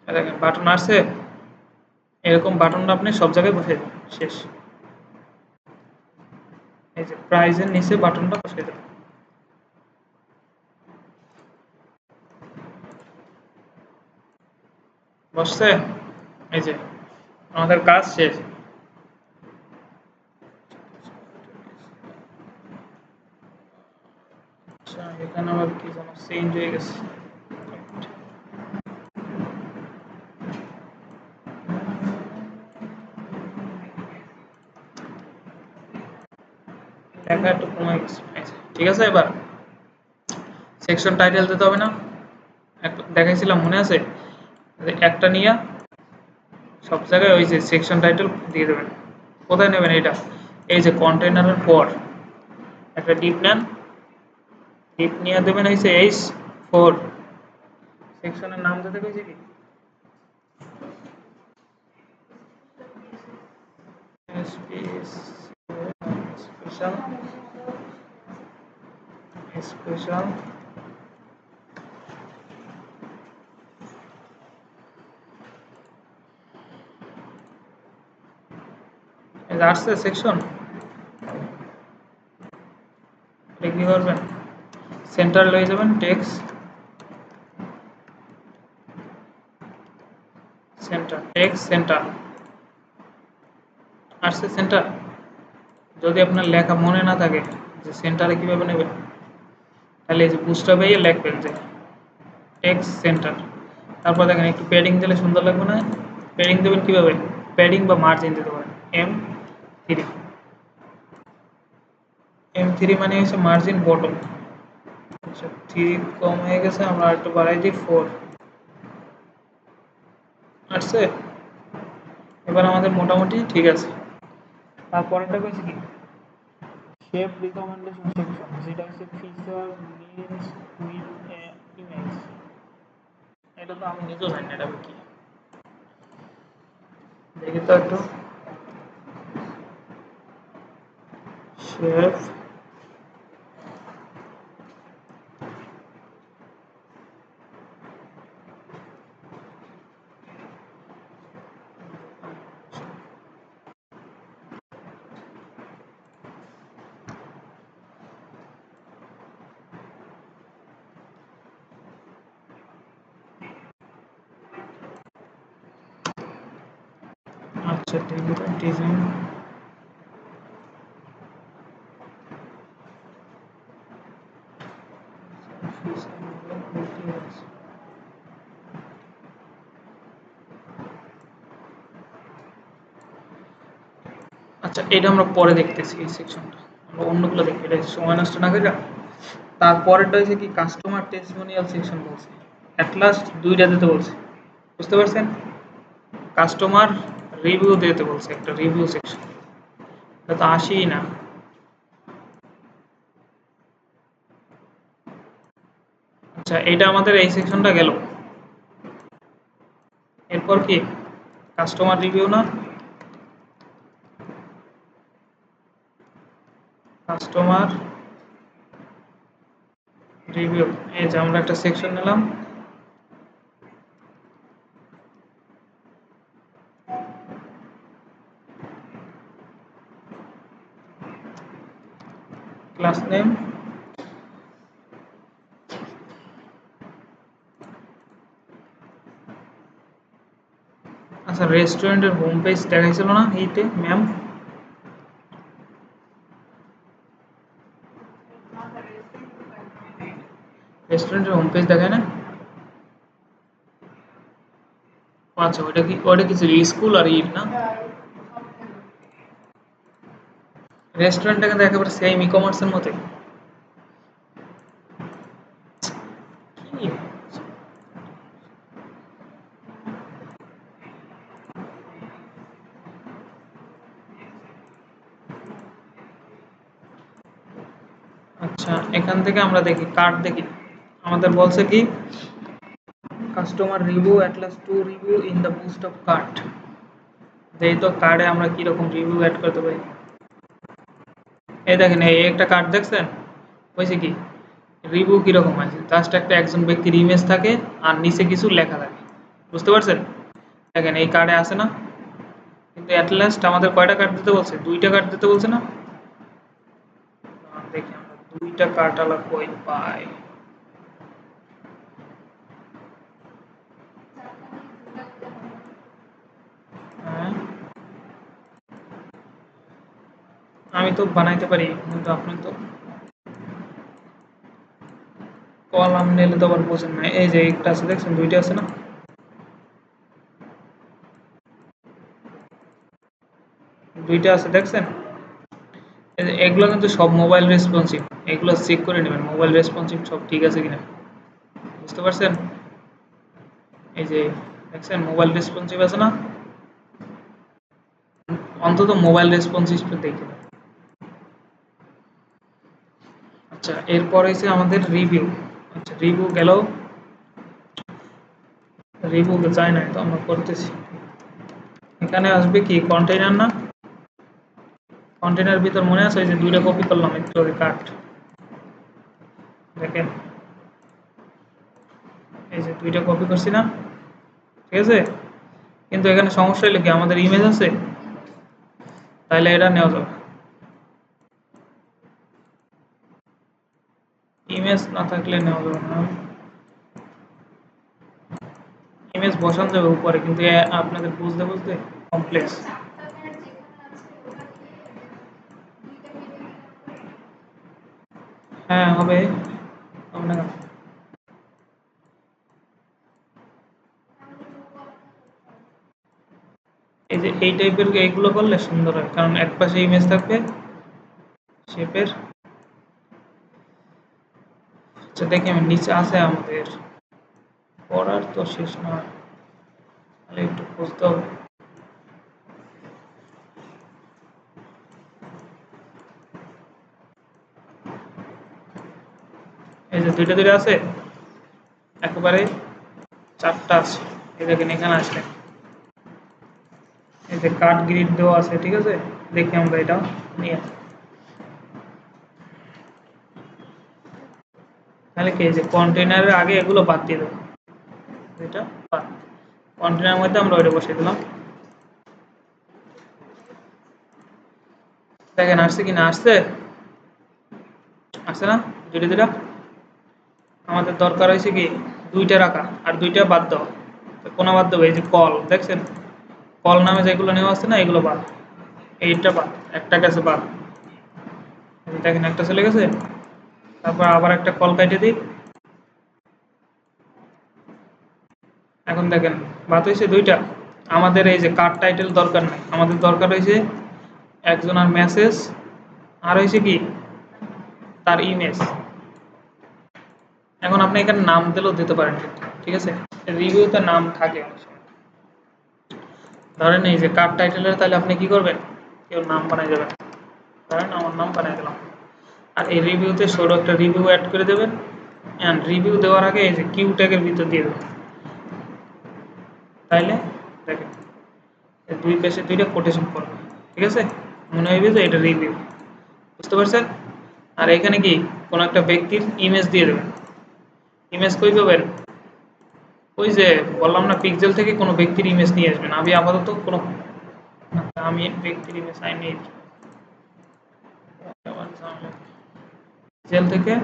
দেখেন বাটন আসছে, এরকম বাটনটা আপনি সব জায়গায় বসাই দেবেন। শেষ। এই যে প্রাইজের নিচে বাটনটা বসাই দেবেন। বসছে? এই যে আমাদের কাজ শেষ। আচ্ছা এখানে আবার কি যেন চেঞ্জ হয়ে গেছে। লেখা একটু কমে গেছে। আচ্ছা, ঠিক আছে। এবার সেকশন টাইটেল দিতে হবে না? দেখাইছিলাম মনে আছে? একটা নিয়ে সব জায়গায় ওই যে সেকশন টাইটেল দিয়ে দেবেন। কোথায় নেবেন এটা? এই যে কন্টেইনারের পর একটা ডিপ নেন, ডিপ নিয়ে দেবেন হয়েছে H4। সেকশনের নাম দিতে কইছে কি স্পেশাল, স্পেশাল আসছে সেকশন। কি করবেন? সেন্টার লয়ে যাবেন, টেক্সট সেন্টার, টেক্সট সেন্টার। আসছে সেন্টার। যদি আপনার লেখা মনে না থাকে যে সেন্টারে কিভাবে নেবেন, তাহলে এই যে বুস্টআপে লিখবেন যে টেক্সট সেন্টার। তারপর দেখেন একটু প্যাডিং দিলে সুন্দর লাগবে না? প্যাডিং দেবেন কিভাবে? প্যাডিং বা মার্জিন দিতে পারেন M3। M3 মানে হচ্ছে মার্জিন বটম। আচ্ছা 3 কম হয়ে গেছে, আমরা একটু বাড়াই দিই 4। আসছে? এবার আমাদের মোটামুটি ঠিক আছে। তারপরেরটা কইছে কি শেপ রিকমেন্ডেশন সেকশন, যেটা হচ্ছে ফিচার লিঙ্কস উইথ ইমেজ। এটা তো আমি নিজেও জানি না এটা কি, দেখি তো একটু। শেপ আচ্ছা ডিজাইন আচ্ছা এটা আমরা পরে দেখতেছি। এই সেকশনটা আমরা অন্যগুলো দেখি, এটা সময় নষ্ট না করে। তারপরেরটা হচ্ছে কি কাস্টমার টেস্টিমোনিয়াল সেকশন বলছে। অ্যাট লাস্ট দুইটা দিতে বলছে, বুঝতে পারছেন? কাস্টমার রিভিউ দিতে বলছে, একটা রিভিউ সেকশন। এটা তো আসেই না। আচ্ছা এটা আমাদের এই সেকশনটা গেল। এরপর কি কাস্টমার রিভিউ না? কাস্টমার রিভিউ, এই যে আমরা একটা সেকশন নিলাম। ক্লাস নেম, আচ্ছা রেস্টুরেন্টের হোম পেজ দেখাইছিল না এইতে ম্যাম? রেস্টুরেন্টের হোম পেজ দেখায় না? আচ্ছা ওটা কি ছিল স্কুল আর ইট না? রেস্টুরেন্টটা কিন্তু একেবারে সেম ই কমার্সের মতোই। কি? আচ্ছা এখান থেকে আমরা দেখি কার্ড দেখি, আমাদের বলছে কি customer review Atlas to review in the boost of cart, যেই তো কার্ডে আমরা কিরকম রিভিউ অ্যাড করতে পারি। এই দেখেন এই একটা কার্ড দেখছেন, হয়েছে কি রিভিউ কিরকম আছে, জাস্ট একটা একজন ব্যক্তির ইমেজ থাকে আর নিচে কিছু লেখা থাকে, বুঝতে পারছেন? দেখেন এই কার্ডে আছে না, কিন্তু অ্যাট লাস্ট আমাদের কয়টা কার্ড দিতে বলছে, দুইটা কার্ড দিতে বলছে না? দেখি আমরা দুইটা কার্ড আলা কই পাই। হ্যাঁ আমি তো বানাইতে পারি, কিন্তু আপনি তো কলাম নিলে তো আবার বোঝেন না। এই যে একটা আছে দেখছেন, দুইটা আছে না, দুইটা আছে দেখছেন? এগুলো কিন্তু সব মোবাইল রেসপন্সিভ, এগুলো চেক করে নেবেন মোবাইল রেসপন্সিভ সব ঠিক আছে কিনা, বুঝতে পারছেন? এই যে দেখছেন মোবাইল রেসপন্সিভ আছে না, অন্তত মোবাইল রেসপন্সিভ দেখে। আচ্ছা এরপর হচ্ছে আমাদের রিভিউ। আচ্ছা রিভিউ গেল, রিভিউ যায় না তো আমরা করতেছি। এখানে আসবে কি কন্টেইনার না, কন্টেইনার ভিতর মনে আছে যে দুইটা কপি করলাম একটু আগে কাট, দেখেন এই যে দুইটা কপি করছি না, ঠিক আছে? কিন্তু এখানে সমস্যা হলো কি আমাদের ইমেজ আছে, তাহলে এটা নেওয়া যাবে। ইমেজ না থাকলে নেওয়া যাবে না, ইমেজ বসানো যাবে উপরে, কিন্তু আপনাদের বুঝতে বুঝতে কমপ্লেক্স। হ্যাঁ হবে, হবে না কেন? এই যে এই টাইপের এইগুলো করলে সুন্দর হয়, কারণ এক পাশে ইমেজ থাকবে শেপের। আচ্ছা দেখি আমি নিচে আছে আমাদের, পড়ার তো শেষ না, তাহলে একটু খুঁজতে হবে। এই যে দুইটা দুইটা আছে, একেবারে চারটা আছে। এই দেখেন এখানে আসলে এই যে কাট গ্রিড দেওয়া আছে, ঠিক আছে? দেখি আমরা এটা নিয়ে, তাহলে কি এই যে কন্টেইনারের আগে এগুলো বাদ দিয়ে দেবো, এটা বাদ, কন্টেইনারের মধ্যে আমরা ওইটা বসিয়ে দিলাম। দেখেন আসছে কি না আসছে, আসছে না দুইটা দুইটা? আমাদের দরকার হয়েছে কি দুইটা রাখা আর দুইটা বাদ দেওয়া। কোনা বাদ দেবো, এই যে কল দেখছেন, কল নামে যেগুলো নেওয়া আছে না এগুলো বাদ, এইটা বাদ, একটা গেছে বাদ, দেখেন একটা চলে গেছে। তারপর আবার একটা কল কাটে দিই, এখন দেখেন বাদ হয়েছে দুইটা। আমাদের এই যে কার্ড টাইটেল দরকার নাই, আমাদের দরকার হয়েছে একজনের মেসেজ আর হয়েছে কি তার ইমেজ। এখন আপনি এখানে নাম দিলেও দিতে পারেন, ঠিক আছে? রিভিউতে নাম থাকে অনেক সময়, ধরেন এই যে কার্ড টাইটেলের, তাহলে আপনি কি করবেন, কেউ নাম বানাই দেবেন, ধরেন আমার নাম বানাই দিলাম, আর এই রিভিউতে ছোট একটা রিভিউ অ্যাড করে দেবেন। অ্যান্ড রিভিউ দেওয়ার আগে এই যে কিউ ট্যাগের ভিতর দিয়ে দেবেন, তাইলে দেখেন দুই পেজে দুইটা কোটেশন করবে, ঠিক আছে? মনে হইবে যে এটা রিভিউ, বুঝতে পারছেন? আর এখানে কি কোনো একটা ব্যক্তির ইমেজ দিয়ে দেবেন। ইমেজ কই পাবেন, ওই যে বললাম না পিক্সেল থেকে কোনো ব্যক্তির ইমেজ নিয়ে আসবেন। আমি আপাতত কোনো, আমি ব্যক্তির ইমেজ আই নিড, জেল থেকে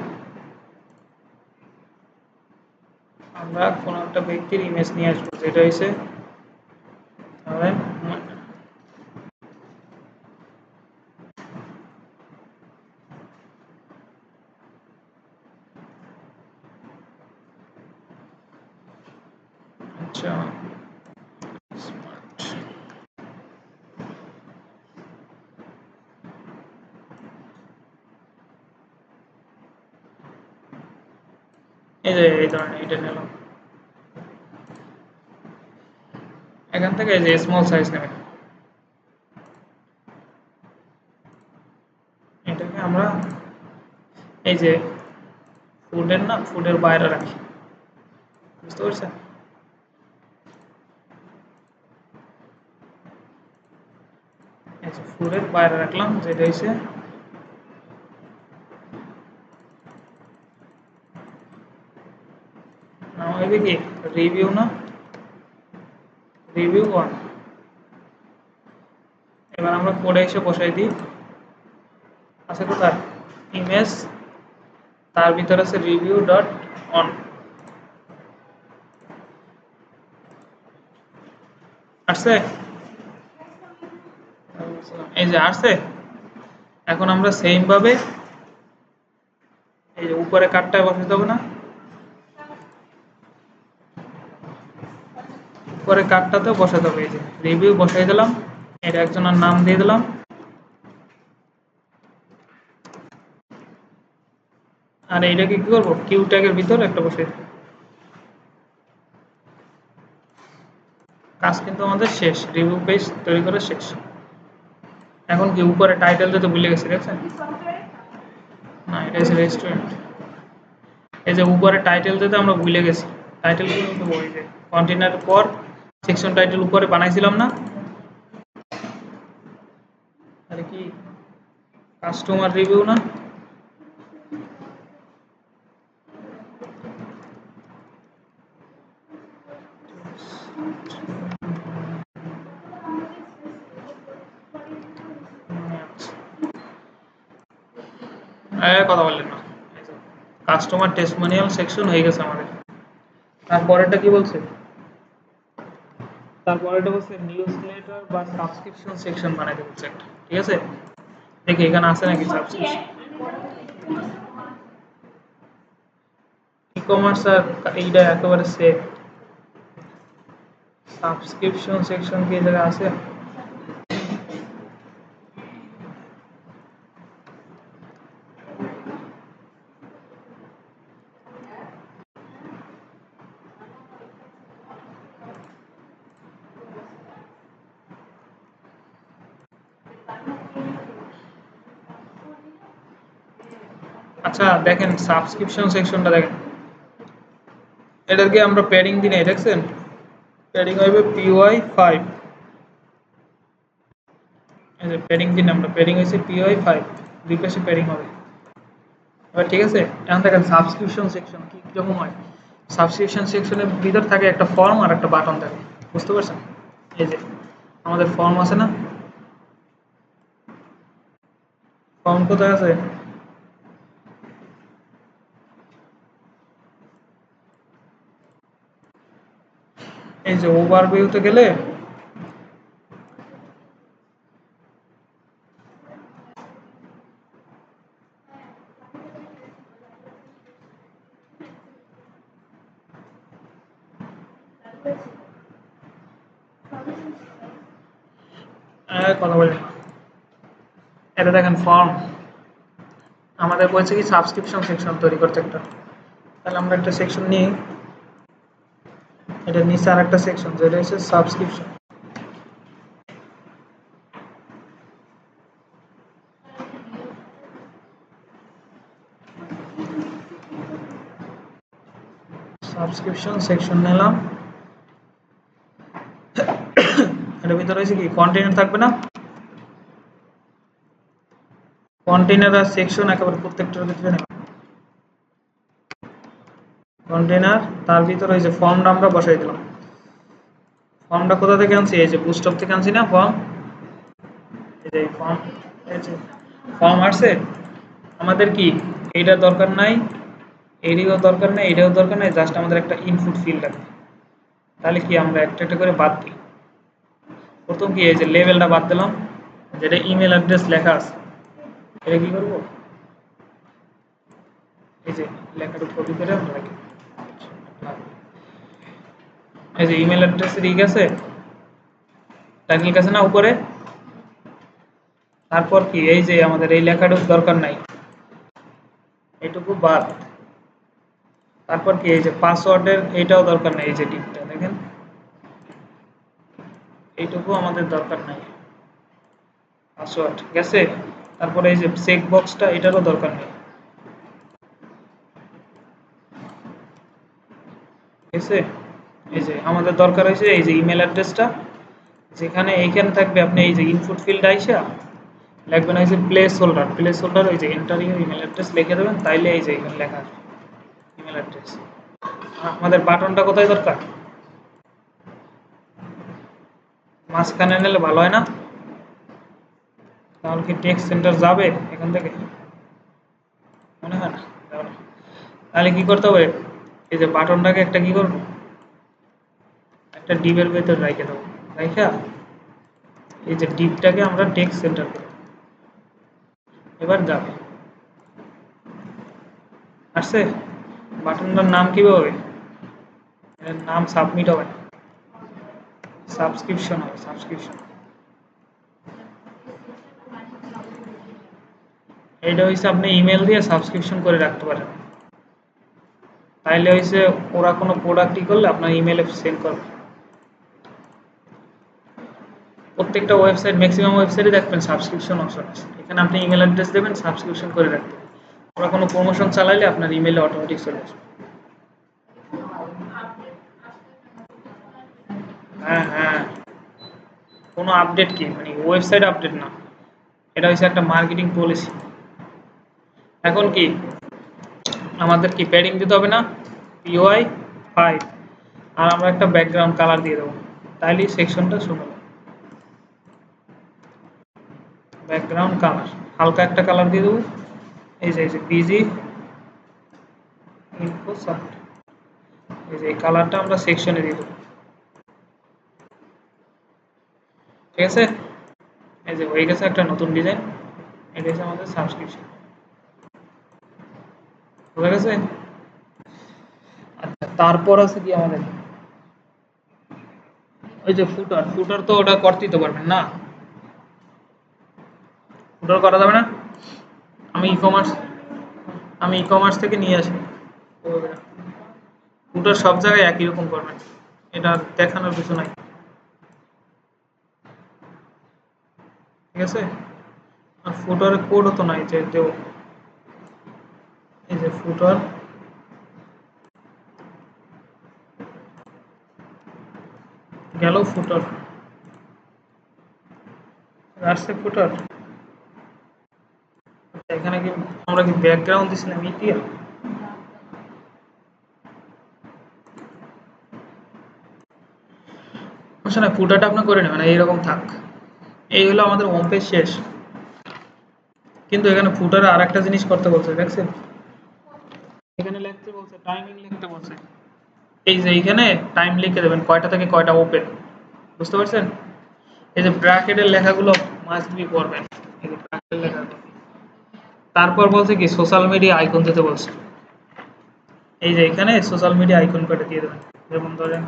আমরা কোনো একটা ব্যক্তির ইমেজ নিয়ে আসবো, যেটা হচ্ছে ধরেন আচ্ছা স্মার্ট, এই যে এই ধরনের এটা নিলাম, এখান থেকে এই যে স্মল সাইজ নেবেন, এটাকে আমরা এই যে ফুডের না ফুডের বাইরে রাখি, বুঝতে পারছেন? এই যে ফুডের বাইরে রাখলাম, যেটা হচ্ছে নাম হবে কি রিভিউ, না রিভিউ 1। এবার আমরা কোডে এসে বসাই দিই, আছে কোথায় ইমেজ, তার ভিতরে আছে রিভিউ ডট অন, আসছে? এই যে আসছে। এখন আমরা সেম ভাবে এই যে উপরে কার্ডটা বসাতে হবে না, উপরে কার্ডটাতেও বসাতে হবে, এই যে রিভিউ বসাই দিলাম, এটা একজনের নাম দিয়ে দিলাম, আর এইটাকে কি করবো কিউ ট্যাগের ভিতরে একটা বসাই দেব। কাজ কিন্তু আমাদের শেষ, রিভিউ পেজ তৈরি করা শেষ। এখন কি উপরে টাইটেল দিতে ভুলে গেছি, দেখছেন? না, এটা হচ্ছে রেস্টুরেন্ট। এই যে উপরে টাইটেল দিতে আমরা ভুলে গেছি, টাইটেল কি দেবো, এই যে কন্টেনারের পর সেকশন টাইটেল উপরে বানাইছিলাম না, আরে কি কাস্টমার রিভিউ না, কথা বললেন না, কাস্টমার টেস্টিমোনিয়াল সেকশন হয়ে গেছে আমাদের। তারপরেটা কি বলছে, তারপরেটা বলছে নিউজ লেটার বা সাবস্ক্রিপশন সেকশন বানাইতে বলছে একটা, ঠিক আছে? দেখি এখানে আছে নাকি সাবস্ক্রিপশন, ই কমার্স আর এইটা একেবারে সেম, সাবস্ক্রিপশন সেকশন কি এই জায়গায় আছে? আচ্ছা দেখেন সাবস্ক্রিপশন সেকশনটা দেখেন, এটাকে আমরা প্যাডিং দিই নাই, দেখছেন? প্যাডিং হবে PY5, এই যে প্যাডিং দিন আমরা, প্যাডিং হয়েছে PY5, দুই পাশে প্যাডিং হবে। এবার ঠিক আছে, এখন দেখেন সাবস্ক্রিপশন সেকশন কি কিরকম হয়। সাবস্ক্রিপশন সেকশনের ভিতর থাকে একটা ফর্ম আর একটা বাটন থাকে, বুঝতে পারছেন? এই যে আমাদের ফর্ম আছে না, ফর্ম কোথায় আছে, এই যে ওভারভিউতে গেলে কথা বলি না, এটা দেখেন ফর্ম, আমাদের বলছে কি সাবস্ক্রিপশন সেকশন তৈরি করতে একটা, তাহলে আমরা একটা সেকশন নিই, এটা নিচে আর একটা সেকশন যেটা হচ্ছে সাবস্ক্রিপশন, সাবস্ক্রিপশন সেকশন নিলাম, এটার ভিতরে হয়েছে কি কন্টেনার থাকবে না, কন্টেনার আর সেকশন একেবারে প্রত্যেকটার ভিতরে নেব, কন্টেনার তার ভিতরে এই যে ফর্মটা আমরা বসাই দিলাম, ফর্মটা কোথা থেকে আনছি, এই যে বুস্টপ থেকে আনছি না ফর্ম, এই যে ফর্ম, এই যে ফর্ম আসছে, আমাদের কি এইটার দরকার নাই, এরও দরকার নাই, এটাও দরকার নাই, জাস্ট আমাদের একটা ইনপুট ফিল্ড লাগবে। তাহলে কি আমরা একটা একটা করে বাদ দিই। প্রথম কি এই যে লেভেলটা বাদ দিলাম, যেটা ইমেল অ্যাড্রেস লেখা আছে, এটা কি করবো, এই যে লেখাটা কপি করে আমরা রাখি। এই যে ইমেল অ্যাড্রেস ঠিক আছে, টাইটেল কাছে না উপরে। তারপর কি এই যে আমাদের এই লেখাটুকু দরকার নাই, এইটুকু বাদ। তারপর কি এই যে পাসওয়ার্ডের এইটাও দরকার নাই, এই যে টিকটা দেখেন, এইটুকু আমাদের দরকার নাই, পাসওয়ার্ড ঠিক আছে। তারপরে এই যে চেক বক্সটা, এটারও দরকার নেই, ঠিক আছে। এই যে আমাদের দরকার হয়েছে এই যে ইমেল অ্যাড্রেসটা, যেখানে এইখানে থাকবে আপনি এই যে ইনপুট ফিল্ড আইসা লিখবেন এই যে প্লেস হোল্ডার, প্লেস হোল্ডার ওই যে এন্টার ইউর ইমেল অ্যাড্রেস লিখে দেবেন, তাইলে এই যে এখানে লেখা আসবে ইমেল অ্যাড্রেস। আমাদের বাটনটা কোথায় দরকার, মাঝখানে নিলে ভালো হয় না, তাহলে কি টেক্সট সেন্টার যাবে এখান থেকে, মনে হয় না যাবে না। তাহলে কি করতে হবে, এই যে বাটনটাকে একটা কি করবো, একটা ডিপের ভেতর রেখে দেবো, রাইখা এই যে ডিপটাকে আমরা টেক্সট সেন্টার করব, এবার যাবে, আসছে। বাটনটার নাম কি হবে, এর নাম সাবমিট হবে, সাবস্ক্রিপশন হবে, সাবস্ক্রিপশন। এটা হচ্ছে আপনি ইমেল দিয়ে সাবস্ক্রিপশন করে রাখতে পারেন, তাইলে হচ্ছে ওরা কোনো প্রোডাক্টই করলে আপনার ইমেলে সেন্ড করবে। প্রত্যেকটা ওয়েবসাইট, ম্যাক্সিমাম ওয়েবসাইটে দেখবেন সাবস্ক্রিপশন অপশন আছে, এখানে আপনি ইমেল অ্যাড্রেস দেবেন, সাবস্ক্রিপশন করে রাখতে, ওরা কোনো প্রমোশন চালাইলে আপনার ইমেলে অটোমেটিক চলে আসবে। হ্যাঁ হ্যাঁ, কোনো আপডেট কি মানে ওয়েবসাইট আপডেট না, এটা হচ্ছে একটা মার্কেটিং পলিসি। এখন কি আমাদের কি প্যাডিং দিতে হবে না, পিওয়াই 5, আর আমরা একটা ব্যাকগ্রাউন্ড কালার দিয়ে দেবো, তাইলেই সেকশনটা সুন্দর। ব্যাকগ্রাউন্ড কালার হালকা একটা কালার দিয়ে দেবো, এই যে বিজি ইনফো সাইট, এই যে এই কালারটা আমরা সেকশনে দিয়ে দেবো, ঠিক আছে। এই যে হয়ে গেছে একটা নতুন ডিজাইন, এটা হচ্ছে আমাদের সাবস্ক্রিপশন, হয়ে গেছে। আচ্ছা, তারপর আছে কি আমাদের ওই যে ফুটার, ফুটার তো ওটা করতেই তো পারবেন না, ফুটার করা যাবে না। আমি ই কমার্স, আমি ই কমার্স থেকে নিয়ে আসি, ফুটার সব জায়গায় একই রকম করবেন, এটা দেখানোর কিছু নাই, ঠিক আছে। আর ফুটারের কোডও তো নাই যে দেব, এই যে ফুটার গেল, ফুটার আসছে, ফুটার এখানে কি আমরা কি ব্যাকগ্রাউন্ড দিছিলাম ইটিয়া, সমস্যা না, ফুটারটা আপনি করে নেবেন এইরকম থাক। এই হলো আমাদের হোম পেজ শেষ, কিন্তু এখানে ফুটারে আর একটা জিনিস করতে বলছে দেখছেন, এখানে লিখতে বলছে টাইমিং লিখতে বলছে, এই যে এইখানে টাইম লিখে দেবেন কয়টা থেকে কয়টা ওপেন, বুঝতে পারছেন। এই যে ব্র্যাকেটের লেখাগুলো মাস্ট বি পড়বেন, এই যে ব্র্যাকেটের লেখাগুলো। তারপর বলছে কি সোশ্যাল মিডিয়া আইকন দিতে বলছে, এই যে এখানে সোশ্যাল মিডিয়া আইকন কয়টা দিয়ে দেবেন, যেমন ধরেন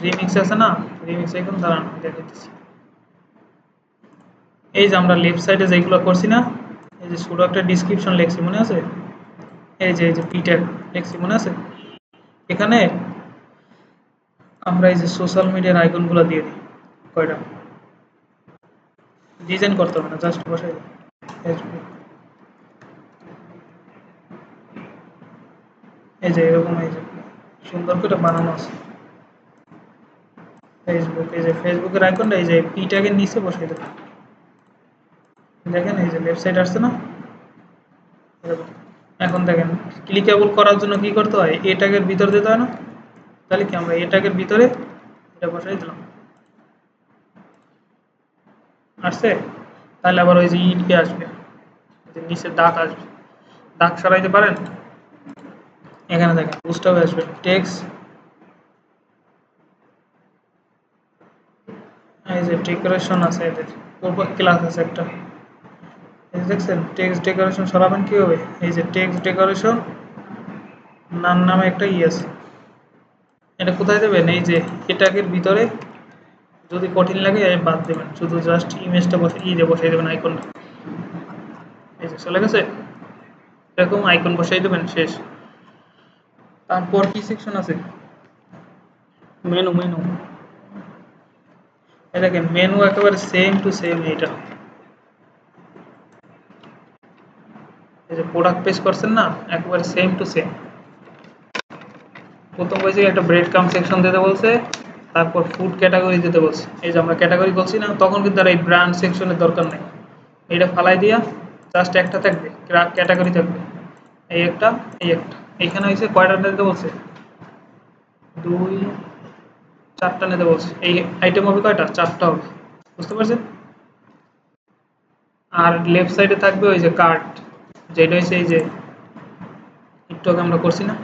রিমিক্স আছে না, রিমিক্স আইকন দাঁড়ান দেখে দিচ্ছি। এই যে আমরা লেফট সাইডে যেগুলো করছি না, এই যে ছোট একটা ডিসক্রিপশন লিখছি মনে আছে, এই যে পিটের লিখছি মনে আছে, এখানে আমরা এই যে সোশ্যাল মিডিয়ার আইকনগুলো দিয়ে দিই কয়টা, ডিজাইন করতে হবে না, জাস্ট বসাই দিই। ফেসবুক, এই যে এরকম, এই যে সুন্দর করে বানানো আছে ফেসবুক, এই যে ফেসবুকের আইকনটা এই যে পি ট্যাগের নিচে বসাই দেবেন, দেখেন এই যে লেফট সাইড আসছে না এরকম। এখন দেখেন ক্লিকেবল করার জন্য কি করতে হয়, এ ট্যাগের ভিতর দিতে হয় না, তাহলে কি আমরা এ ট্যাগের ভিতরে এটা বসাই দিলাম, আসছে। তাহলে আবার ওই যে ইটকে আসবে, যে নিচে দাগ আসবে, দাগ সরাইতে পারেন? এখানে দেখেন বুস্টআপে আসবে টেক্সট, এই যে ডেকোরেশন আছে, এদের উপর ক্লাস আছে একটা, এই যে দেখছেন টেক্সট ডেকোরেশন সরাবেন কিভাবে? এই যে টেক্সট ডেকোরেশন নাম নামে একটা আছে, এটা কোথায় দেবেন? এই যে এটাকের ভিতরে, যদি কঠিন লাগে বাদ দেবেন, শুধু জাস্ট ইমেজটা বসে বসাই দেবেন আইকনটা, এই যে চলে গেছে, এরকম আইকন বসাই দেবেন, শেষ। তারপর কি সেকশন আছে? মেনু, মেনু, এই দেখেন মেনু একেবারে সেম টু সেম এইটা, এই যে প্রোডাক্ট পেজ করছেন না, একেবারে সেম টু সেম। প্রথম বলছে একটা ব্রেড কাম সেকশন দিতে বলছে, তারপর ফুড ক্যাটাগরি দিতে বলছে, এই যে আমরা ক্যাটাগরি বলছি না, তখন কিন্তু আর এই ব্র্যান্ড সেকশনের দরকার নেই, এটা ফালাই দিয়া জাস্ট একটা থাকবে, ক্যাটাগরি থাকবে, এই একটা, এই একটা, এইখানে হয়েছে কয়টা নিতে বলছে? 2 4টা নিতে বলছে, এই আইটেম হবে কয়টা? 4টা হবে, বুঝতে পারছেন? আর লেফট সাইডে থাকবে ওই যে কার্ট, যেটা হচ্ছে এই যে একটু আগে আমরা করছি না,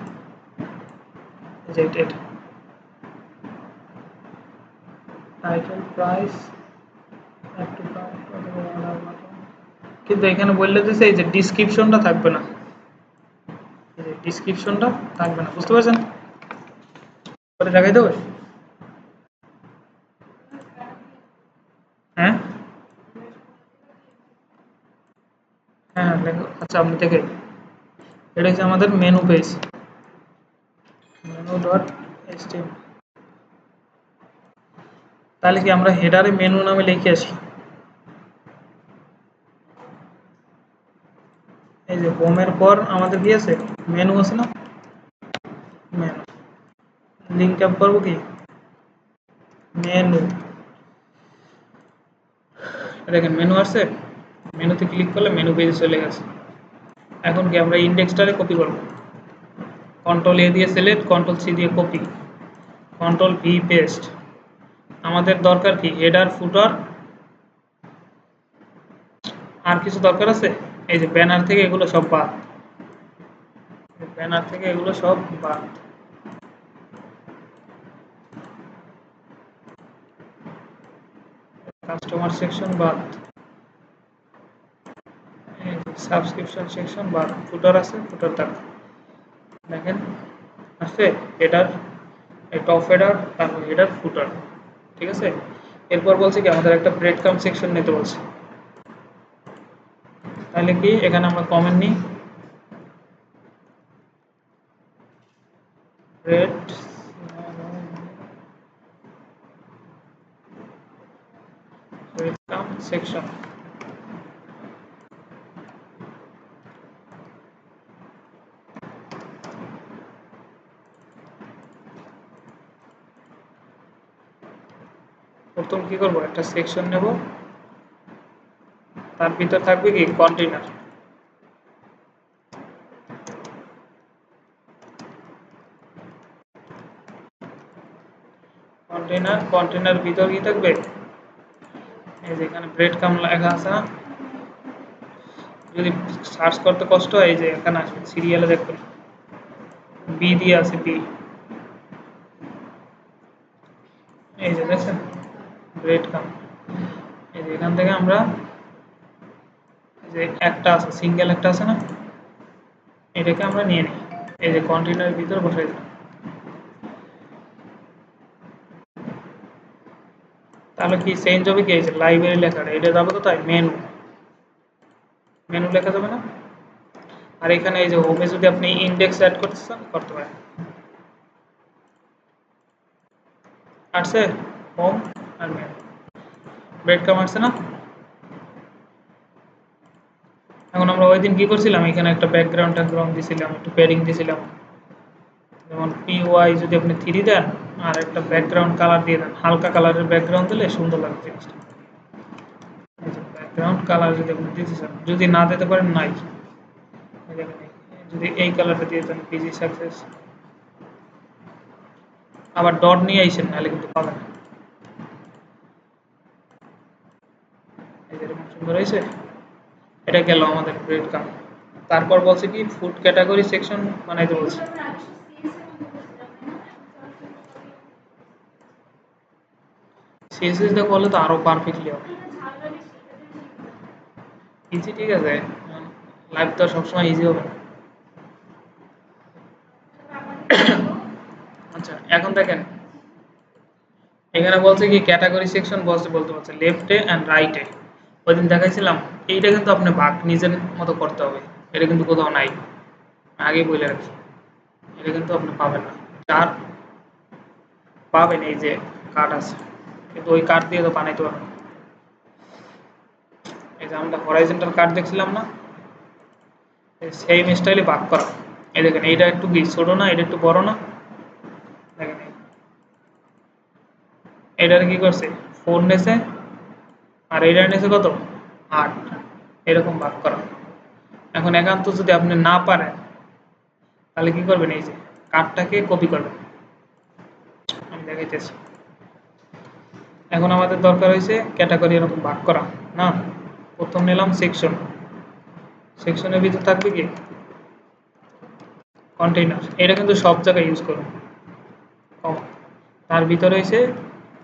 এই যে এটা টাইটেল, প্রাইস, একটু কিন্তু এখানে বললে দিয়েছে এই যে ডিসক্রিপশনটা থাকবে না, এই যে ডিসক্রিপশনটা থাকবে না, বুঝতে পারছেন? পরে দেখাই দেবে। হ্যাঁ হ্যাঁ লেখো, আচ্ছা আপনি দেখে, এটা হচ্ছে আমাদের menu page, menu dot HTML. তাহলে কি আমরা হেডারে মেনু নামে লিখে আসি, এই যে হোমের পর আমাদের কি আছে? মেনু আছে না, মেনু, লিঙ্ক আপ করবো কি? মেনু, দেখেন মেনু আসছে, মেনুতে ক্লিক করলে মেনু পেজে চলে গেছে। এখন কি আমরা ইন্ডেক্সটারে কপি করব, কন্ট্রোল এ দিয়ে সিলেক্ট, কন্ট্রোল সি দিয়ে কপি, কন্ট্রোল ভি পেস্ট। আমাদের দরকার কি? হেডার, ফুটার, আর কিছু দরকার আছে? এই যে ব্যানার থেকে এগুলো সব বাদ, ব্যানার থেকে এগুলো সব বাদ, কাস্টমার সেকশন বাদ, সাবস্ক্রিপশন সেকশন বাদ, ফুটার আছে, ফুটার থাক, দেখেন আসছে হেডার, টপ হেডার, তারপর হেডার, ফুটার, ঠিক আছে। এরপর বলছে কি আমাদের একটা ব্রেড কাম সেকশন নিতে বলছে, তাহলে কি এখানে আমরা কমেন্ট নিই, ব্রেড ব্রেড কাম সেকশন, প্রথম কি করব, একটা সেকশন নেব, তার ভিতর থাকবে কি কন্টেইনার, কন্টেইনার, কন্টেইনার ভিতর কি থাকবে? এই যে এখানে ব্রেড কাম লেখা আছে না, যদি সার্চ করতে কষ্ট হয় এই যে এখানে আসবে সিরিয়ালে দেখবেন বি দিয়ে আছে, বি, এই যে দেখছেন ব্রেড কাম, এই যে এখান থেকে আমরা যে একটা আছে সিঙ্গেল একটা আছে না, এটাকে আমরা নিয়ে নিই, এই যে কন্টেইনারের ভিতরে বসাই দিই, তাহলে কি চেঞ্জ হবে কি? এই যে লাইব্রেরি লেখাটা এটা যাবে কোথায়? মেনু, মেনু লেখা যাবে না, আর এখানে এই যে হোমে যদি আপনি ইন্ডেক্স অ্যাড করতে চান করতে পারেন, আসছে হোম আর মেনু, ব্রেড কাম আসছে না। এখন আমরা ওই দিন কি করছিলাম, এখানে একটা ব্যাকগ্রাউন্ড ট্যাকগ্রাউন্ড দিছিলাম, একটু প্যাডিং দিছিলাম, যেমন PY যদি আপনি 3 দেন আর একটা ব্যাকগ্রাউন্ড কালার দিয়ে দেন, হালকা কালারের ব্যাকগ্রাউন্ড দিলে সুন্দর লাগবে জিনিসটা, ব্যাকগ্রাউন্ড কালার যদি আপনি দিতে চান, যদি না দিতে পারেন নাই, যদি এই কালারটা দিয়ে দেন পিজি সাকসেস, আবার ডট নিয়ে আইসেন নাহলে কিন্তু পাবেন না, এই যে এরকম সুন্দর হয়েছে, এটা গেল আমাদের ব্রেড কাম। তারপর বলছে কি ফুড ক্যাটাগরি সেকশন বানাইতে বলছে। সিএসএস দিয়ে করলে তো আরো পারফেক্টলি হবে। ইজি ঠিক আছে, লাইফ তো সবসময় ইজি হবে না। আচ্ছা এখন দেখেন এখানে বলছে কি ক্যাটাগরি সেকশন বলতে বলছে লেফটে অ্যান্ড রাইটে। ওই দিন দেখাইছিলাম, এইটা কিন্তু আপনি ভাগ নিজের মতো করতে হবে, এটা কিন্তু কোথাও নাই, আগেই বলে রাখছি, এটা কিন্তু আপনি পাবেন না। যার পাবেন এই যে কার্ড আছে, কিন্তু ওই কার্ড দিয়ে তো বানাইতে পারবেন। এই যে আমরা হরাইজন্টাল কার্ড দেখছিলাম না, সেম স্টাইলে ভাগ করা। এই দেখেন এইটা একটু কি ছোট না, এটা একটু বড় না, দেখেন এটার কি করছে 4 নেছে, আর এইটার নেছে কত 8, এরকম ভাগ করা। এখন একান্ত যদি আপনি না পারেন তাহলে কি করবেন, এই যে কার্ডটাকে কপি করবেন, আমি দেখাইতেছি। এখন আমাদের দরকার হয়েছে ক্যাটাগরি এরকম ভাগ করা না। প্রথম নিলাম সেকশন, সেকশনের ভিতর থাকবে কি কন্টেইনার, এটা কিন্তু সব জায়গায় ইউজ করুন। তার ভিতরে এসে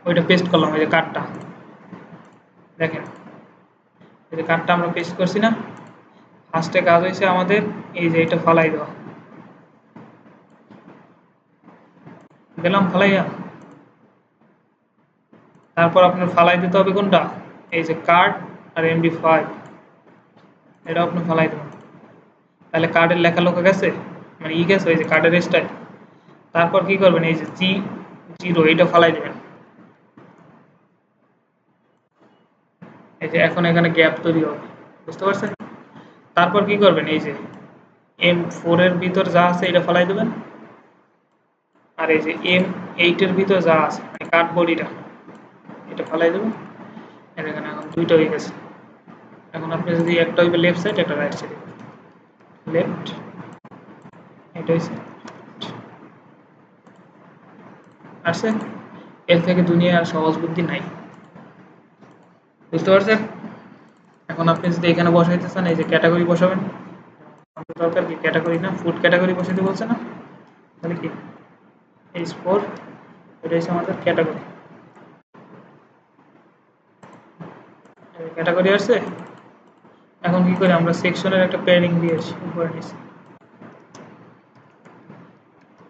ওইটা পেস্ট করলাম, ওই যে কার্ডটা দেখেন, এই যে কার্ডটা আমরা পেস্ট করছি না, ফার্স্টে কাজ হয়েছে আমাদের এই যে এটা ফালাই দেওয়া, দিলাম ফালাইয়া। তারপর আপনার ফালাই দিতে হবে কোনটা, এই যে কার্ড আর MD5, এটা আপনি ফালাই দেবেন। তাহলে কার্ডের লেখা গেছে, মানে গেছে ওই যে কার্ডের স্টাইল। তারপর কি করবেন, এই যে G0 এটা ফালাই দেবেন। এই যে এখন এখানে গ্যাপ তৈরি হবে, বুঝতে পারছেন। তারপর কি করবেন, এই যে M4 এর ভিতর যা আছে এটা ফালাই দেবেন, আর এই যে M8 এর ভিতর যা আছে মানে কার্ড বডিটা এটা ফালাই দেবেন। এখানে এখন দুইটা হয়ে গেছে। এখন আপনি যদি একটা হইবে লেফট সাইড, একটা রাইট সাইড, লেফট এটা হচ্ছে আসছে। এর থেকে দুনিয়ার সহজ বুদ্ধি নাই, বুঝতে পারছেন। এখন আপনি যদি এখানে বসাইতে চান, এই যে ক্যাটাগরি বসাবেন, আমাদের দরকার কি ক্যাটাগরি না, ফুড ক্যাটাগরি বসাইতে বলছে না, তাহলে কি H4 এটা হচ্ছে আমাদের ক্যাটাগরি। ক্যাটাগরি আসছে। এখন কি করি আমরা সেকশনের একটা প্যাডিং দিয়েছি উপরে নিচে,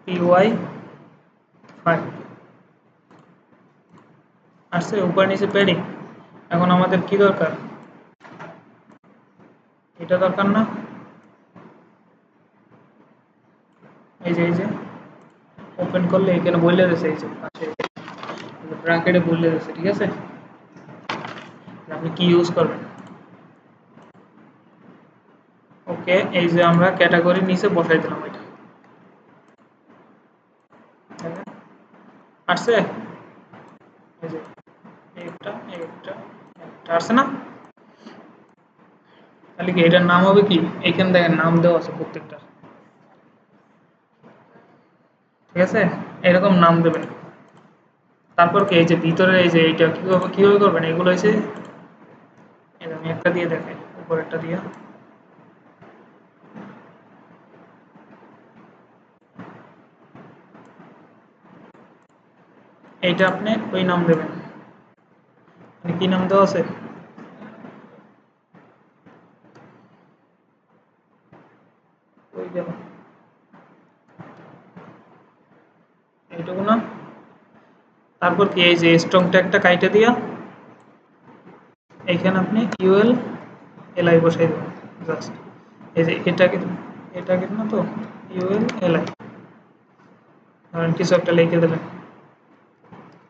PY5 আসছে উপরে নিচে প্যাডিং। এখন আমাদের কি দরকার, এটা দরকার না, এই যে ওপেন করলে এখানে বলে দিয়েছে, এই যে পাশে ব্র্যাকেটে বলে দিয়েছে, ঠিক আছে, আপনি কি ইউজ করবেন। ওকে, এই যে আমরা ক্যাটাগরির নিচে বসাই দিলাম এটা, আসছে। এই যে একটা একটা একটা আসছে না, তাহলে কি এটার নাম হবে কি, এইখানে দেখেন নাম দেওয়া আছে প্রত্যেকটা, ঠিক আছে, এরকম নাম দেবেন। তারপর কি এই যে ভিতরে এই যে এইটা কিভাবে করবেন, এগুলো হচ্ছে আমি একটা দিয়ে দেখাই, উপর একটা দিয়ে, এইটা আপনি ওই নাম দেবেন, মানে কি নাম দেওয়া আছে, ওই গেল এইটুকু না। তারপর কি এই যে স্ট্রং ট্যাগটা কাইটে দিয়া এইখানে আপনি UL LI বসাই দেবেন জাস্ট। এই যে এটা কিন্তু না তো, UL LI ধরেন কিছু একটা লিখে দিলেন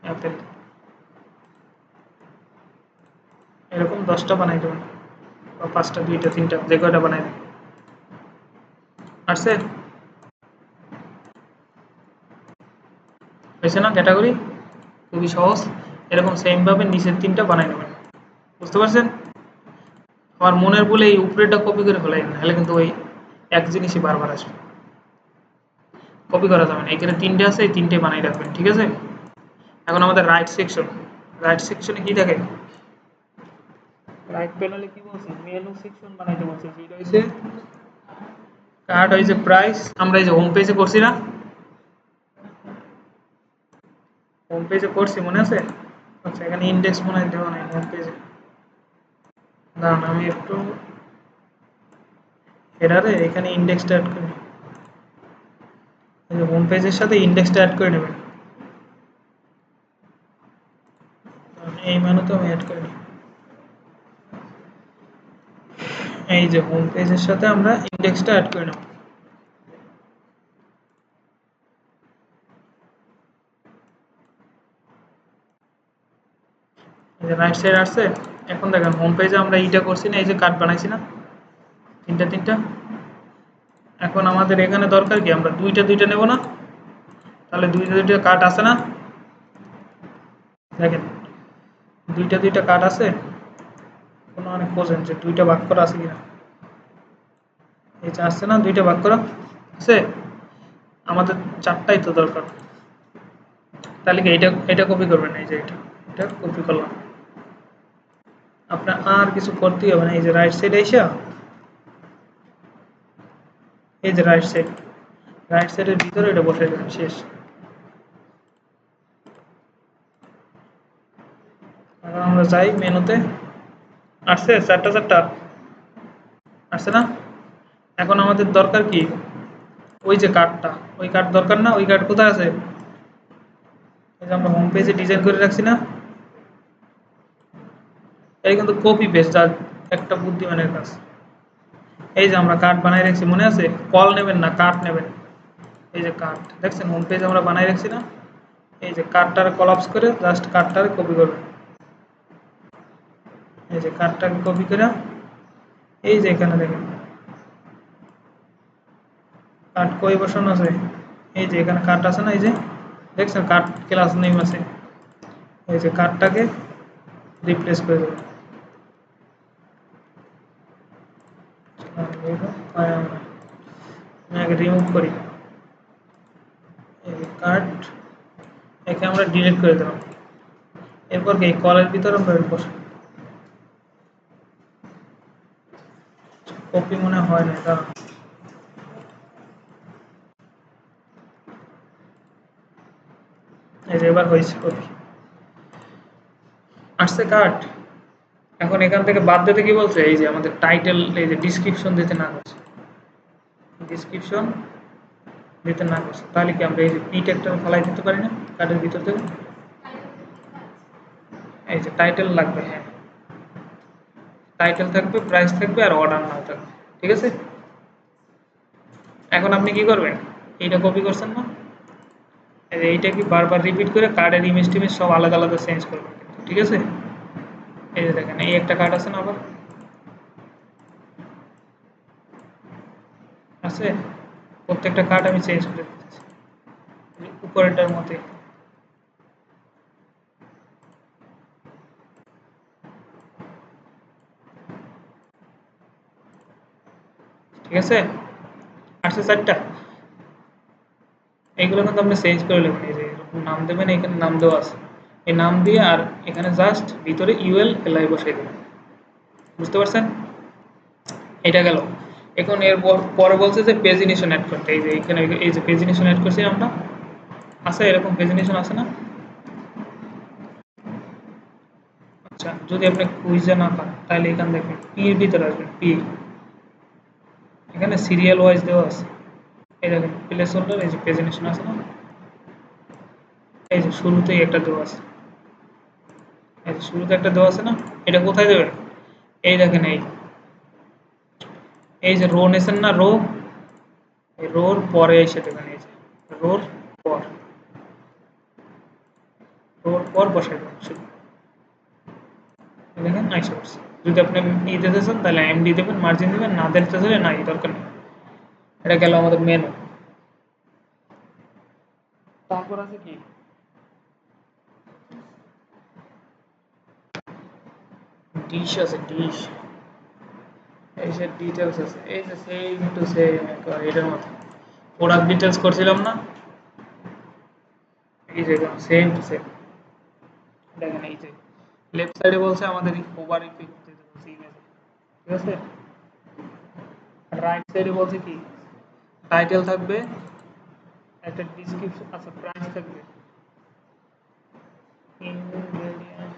অ্যাপেল, এরকম 10টা বানাই দেবেন, বা 5টা 2টা 3টা যে কয়টা বানাই দেবেন, আসছে। হয়েছে না ক্যাটাগরি, খুবই সহজ। এরকম সেম ভাবে নিচের 3টা বানাই নেবেন, বুঝতে পারছেন। আমার মনের বলে এই উপরেটা কপি করে ফেলাই না, তাহলে কিন্তু ওই এক জিনিসই বারবার আসবে, কপি করা যাবে না। এখানে 3টে আছে, এই 3টে বানাই রাখবেন, ঠিক আছে। এখন আমাদের রাইট সেকশন, রাইট সেকশনে কি থাকে, রাইট প্যানেলে কি বলছি মেনু সেকশন বানাইতে বলছি যেটা হইছে কার্ড হইছে প্রাইস আমরা এই যে হোম পেজে করছি না হোম পেজে করছি মনে আছে আচ্ছা এখানে ইনডেক্স মনে হয় দেওয়া নাই হোম পেজে দাঁড়ান আমি একটু হেডারে এখানে ইনডেক্সটা অ্যাড করি হোম পেজের সাথে ইনডেক্সটা অ্যাড করে নেবেন এই মেনু তো আমি অ্যাড করে নিই এই যে হোম পেজের সাথে আমরা ইনডেক্সটা অ্যাড করে নেব এই যে রাইট সাইড আসছে এখন দেখেন হোম পেজে আমরা এইটা করছি না এই যে কার্ড বানাইছি না তিনটা তিনটা এখন আমাদের এখানে দরকার কি আমরা দুইটা দুইটা নেব না তাহলে দুইটা দুইটা কার্ড আছে না দেখেন দুইটা দুইটা কার্ড আছে কোনো অনেক খোঁজেন যে দুইটা ভাগ করা আছে কিনা এই যে আসছে না দুইটা ভাগ করা আছে আমাদের চারটাই তো দরকার তাহলে কি এটা এটা কপি করবেন এই যে এটা কপি করলাম আপনার আর কিছু করতেই হবে না এই যে রাইট সাইড আইসা এই যে রাইট সাইডের ভিতরে এটা বসাই দেবেন শেষ এখন আমরা যাই মেনুতে আসছে চারটা চারটা আসছে না এখন আমাদের দরকার কি ওই যে কার্ডটা ওই কার্ড দরকার না ওই কার্ড কোথায় আছে এই যে আমরা হোম পেজে ডিজাইন করে রাখছি না এই কিন্তু কপি পেস্ট যা একটা বুদ্ধিমানের কাজ এই যে আমরা কার্ড বানাই রাখছি মনে আছে কল নেবেন না কার্ড নেবেন এই যে কার্ড দেখছেন হোম পেজ আমরা বানাই রাখছি না এই যে কার্ডটারে কলাপস করে জাস্ট কার্ডটারে কপি করবেন এই যে কার্ডটাকে কপি করে এই যে এখানে দেখেন কার্ড কই বসানো আছে এই যে এখানে কার্ড আছে না এই যে দেখছেন কার্ড ক্লাস নেম আছে এই যে কার্ডটাকে রিপ্লেস করে দেবেন আমি আগে রিমুভ করি এই কার্ড একে আমরা ডিলিট করে দিলাম এরপর কি কলের ভিতরে আমরা বসাই কপি মনে হয় না দাঁড়ান এই যে এবার হয়েছে কপি আসছে কার্ড এখন এখান থেকে বাদ দিতে কি বলছে এই যে আমাদের টাইটেল এই যে ডিসক্রিপশন দিতে না করছে ডিসক্রিপশন দিতে না করছে তাহলে কি আমরা এই যে পি ট্যাগটা ফেলাই দিতে পারি না কার্ডের ভিতর থেকে এই যে টাইটেল লাগবে হ্যাঁ টাইটেল থাকবে প্রাইস থাকবে আর অর্ডার নাও থাকবে ঠিক আছে এখন আপনি কি করবেন এইটা কপি করছেন না এইটা কি বারবার রিপিট করে কার্ডের ইমেজ টিমেজ সব আলাদা আলাদা চেঞ্জ করবেন ঠিক আছে এই যে দেখেন এই একটা কার্ড আছে না আবার আছে প্রত্যেকটা কার্ড আমি চেঞ্জ করে দিতেছি উপরেরটার মধ্যে ঠিক আছে আসছে চারটা এইগুলো কিন্তু আপনি চেঞ্জ করে নেবেন এই যে এরকম নাম দেবেন এখানে নাম দেওয়া আছে এই নাম দিয়ে আর এখানে জাস্ট ভিতরে ইউএল এলআই বসাই দেবেন বুঝতে পারছেন এটা গেল এখন এর পরে বলছে যে পেজিনেশন অ্যাড করতে এই যে এখানে এই যে পেজিনেশন অ্যাড করছি আমরা আছে এরকম পেজিনেশন আছে না আচ্ছা যদি আপনি খুঁজে না পান তাহলে এখান দেখবেন পি এর ভিতরে আসবেন পি এখানে সিরিয়াল ওয়াইজ দেওয়া আছে এই দেখেন প্লেস হোল্ডার এই যে পেজিনেশন আছে না এই যে শুরুতেই একটা দেওয়া আছে এই যে শুরুতে একটা দেওয়া আছে না এটা কোথায় দেবেন এই দেখেন এই যে রো নেছেন না রো এই রোর পরে এসে দেবেন এই যে রোর পর রোর পর বসাই দেবেন শুধু দেখেন আইসা করছে যদি আপনি ই দিতে চান তাহলে এমডি দেবেন মার্জিন দেবেন না দিতে চাইলে না এই দরকার নেই এটা গেল আমাদের মেনু তারপর আছে কি ডিশ আছে ডিশ এই যে ডিটেলস আছে এই যে সেম টু সেম এটার মতো প্রোডাক্ট ডিটেলস করছিলাম না এই যে সেম টু সেম দেখেন এই যে লেফট সাইডে বলছে আমাদের ওভার ইপিক ঠিক আছে। রাইট সাইডে বলছে কি টাইটেল থাকবে, একটা ডিসক্রিপশন, আচ্ছা প্রাইস থাকবে, ingredient,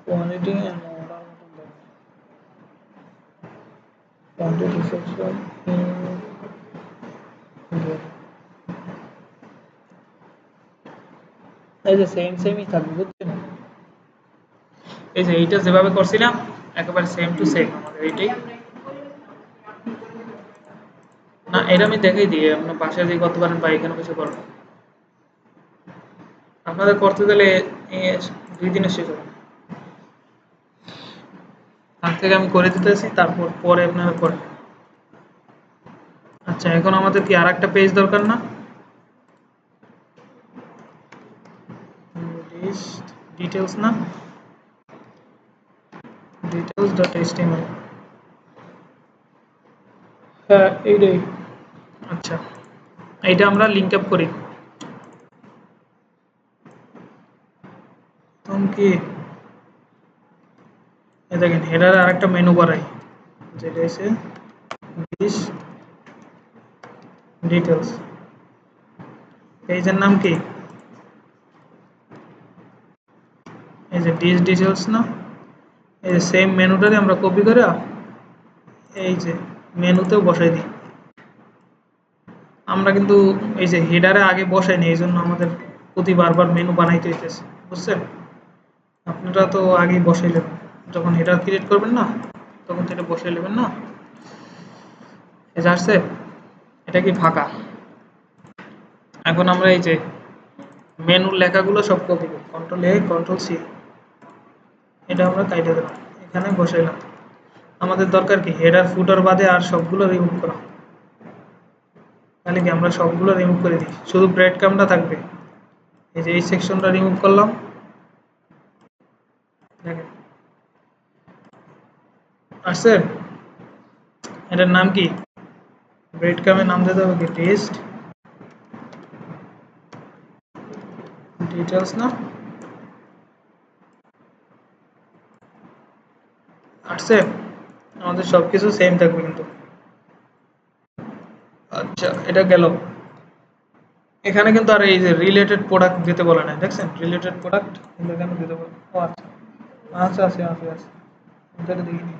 quantity and order মতন দেবে, quantity section এই যে সেমই থাকবে, বুঝছেন? এই যে এইটা যেভাবে করছিলাম একেবারে সেম টু সেম আমাদের এইটাই। না এটা আমি দেখাই দিই, আপনার বাসায় দিয়ে করতে পারেন বা এখানে বসে করবেন। আপনাদের করতে গেলে 2 দিনে শেষ হবে। তার থেকে আমি করে দিতেছি, তারপর পরে আপনারা করেন। আচ্ছা এখন আমাদের কি আর একটা পেজ দরকার না? লিস্ট ডিটেলস না, ডিটেলস ডট এইচটিএমএল, হ্যাঁ এইটাই। আচ্ছা এইটা আমরা লিঙ্ক আপ করি, তখন কি দেখেন হেডারে আরেকটা মেনু বাড়াই, যেটা এসে ডিশ ডিটেলস, পেজের নাম কি এই যে ডিশ ডিটেলস না, এই যে সেম মেনুটাকে আমরা কপি করে এই যে মেনুতেও বসাই দিই। আমরা কিন্তু এই যে হেডারে আগে বসাই নি, এই জন্য আমাদের প্রতি বারবার মেনু বানাইতে হইতেছে, বুঝছেন? আপনারা তো আগেই বসাই নেবেন, যখন হেডার ক্রিয়েট করবেন না তখন তো এটা বসাই নেবেন না। এই যে আসছে, এটা কি ফাঁকা? এখন আমরা এই যে মেনুর লেখাগুলো সব কপি করি, কন্ট্রোল এ কন্ট্রোল সি, এটা আমরা কাইটে দিলাম, এখানে বসাইলাম। আমাদের দরকার কি হেডার ফুটার বাদে আর সবগুলো রিমুভ করা, তাহলে কি আমরা সবগুলো রিমুভ করে দিই, শুধু ব্রেড ক্রাম্বটা থাকবে। এই যে এই সেকশনটা রিমুভ করলাম, দেখেন আসছে। এটার নাম কি? ব্রেড ক্রাম্বের নাম দিতে হবে কি টেস্ট ডিটেলস না, আসছে। আমাদের সবকিছু সেম থাকবে কিন্তু। আচ্ছা এটা গেল, এখানে কিন্তু আর এই যে রিলেটেড প্রোডাক্ট দিতে বলে না, দেখছেন রিলেটেড প্রোডাক্ট কিন্তু এখানে দিতে বলে। ও আচ্ছা আচ্ছা আছে আছে আছে, এটা দেখিনি।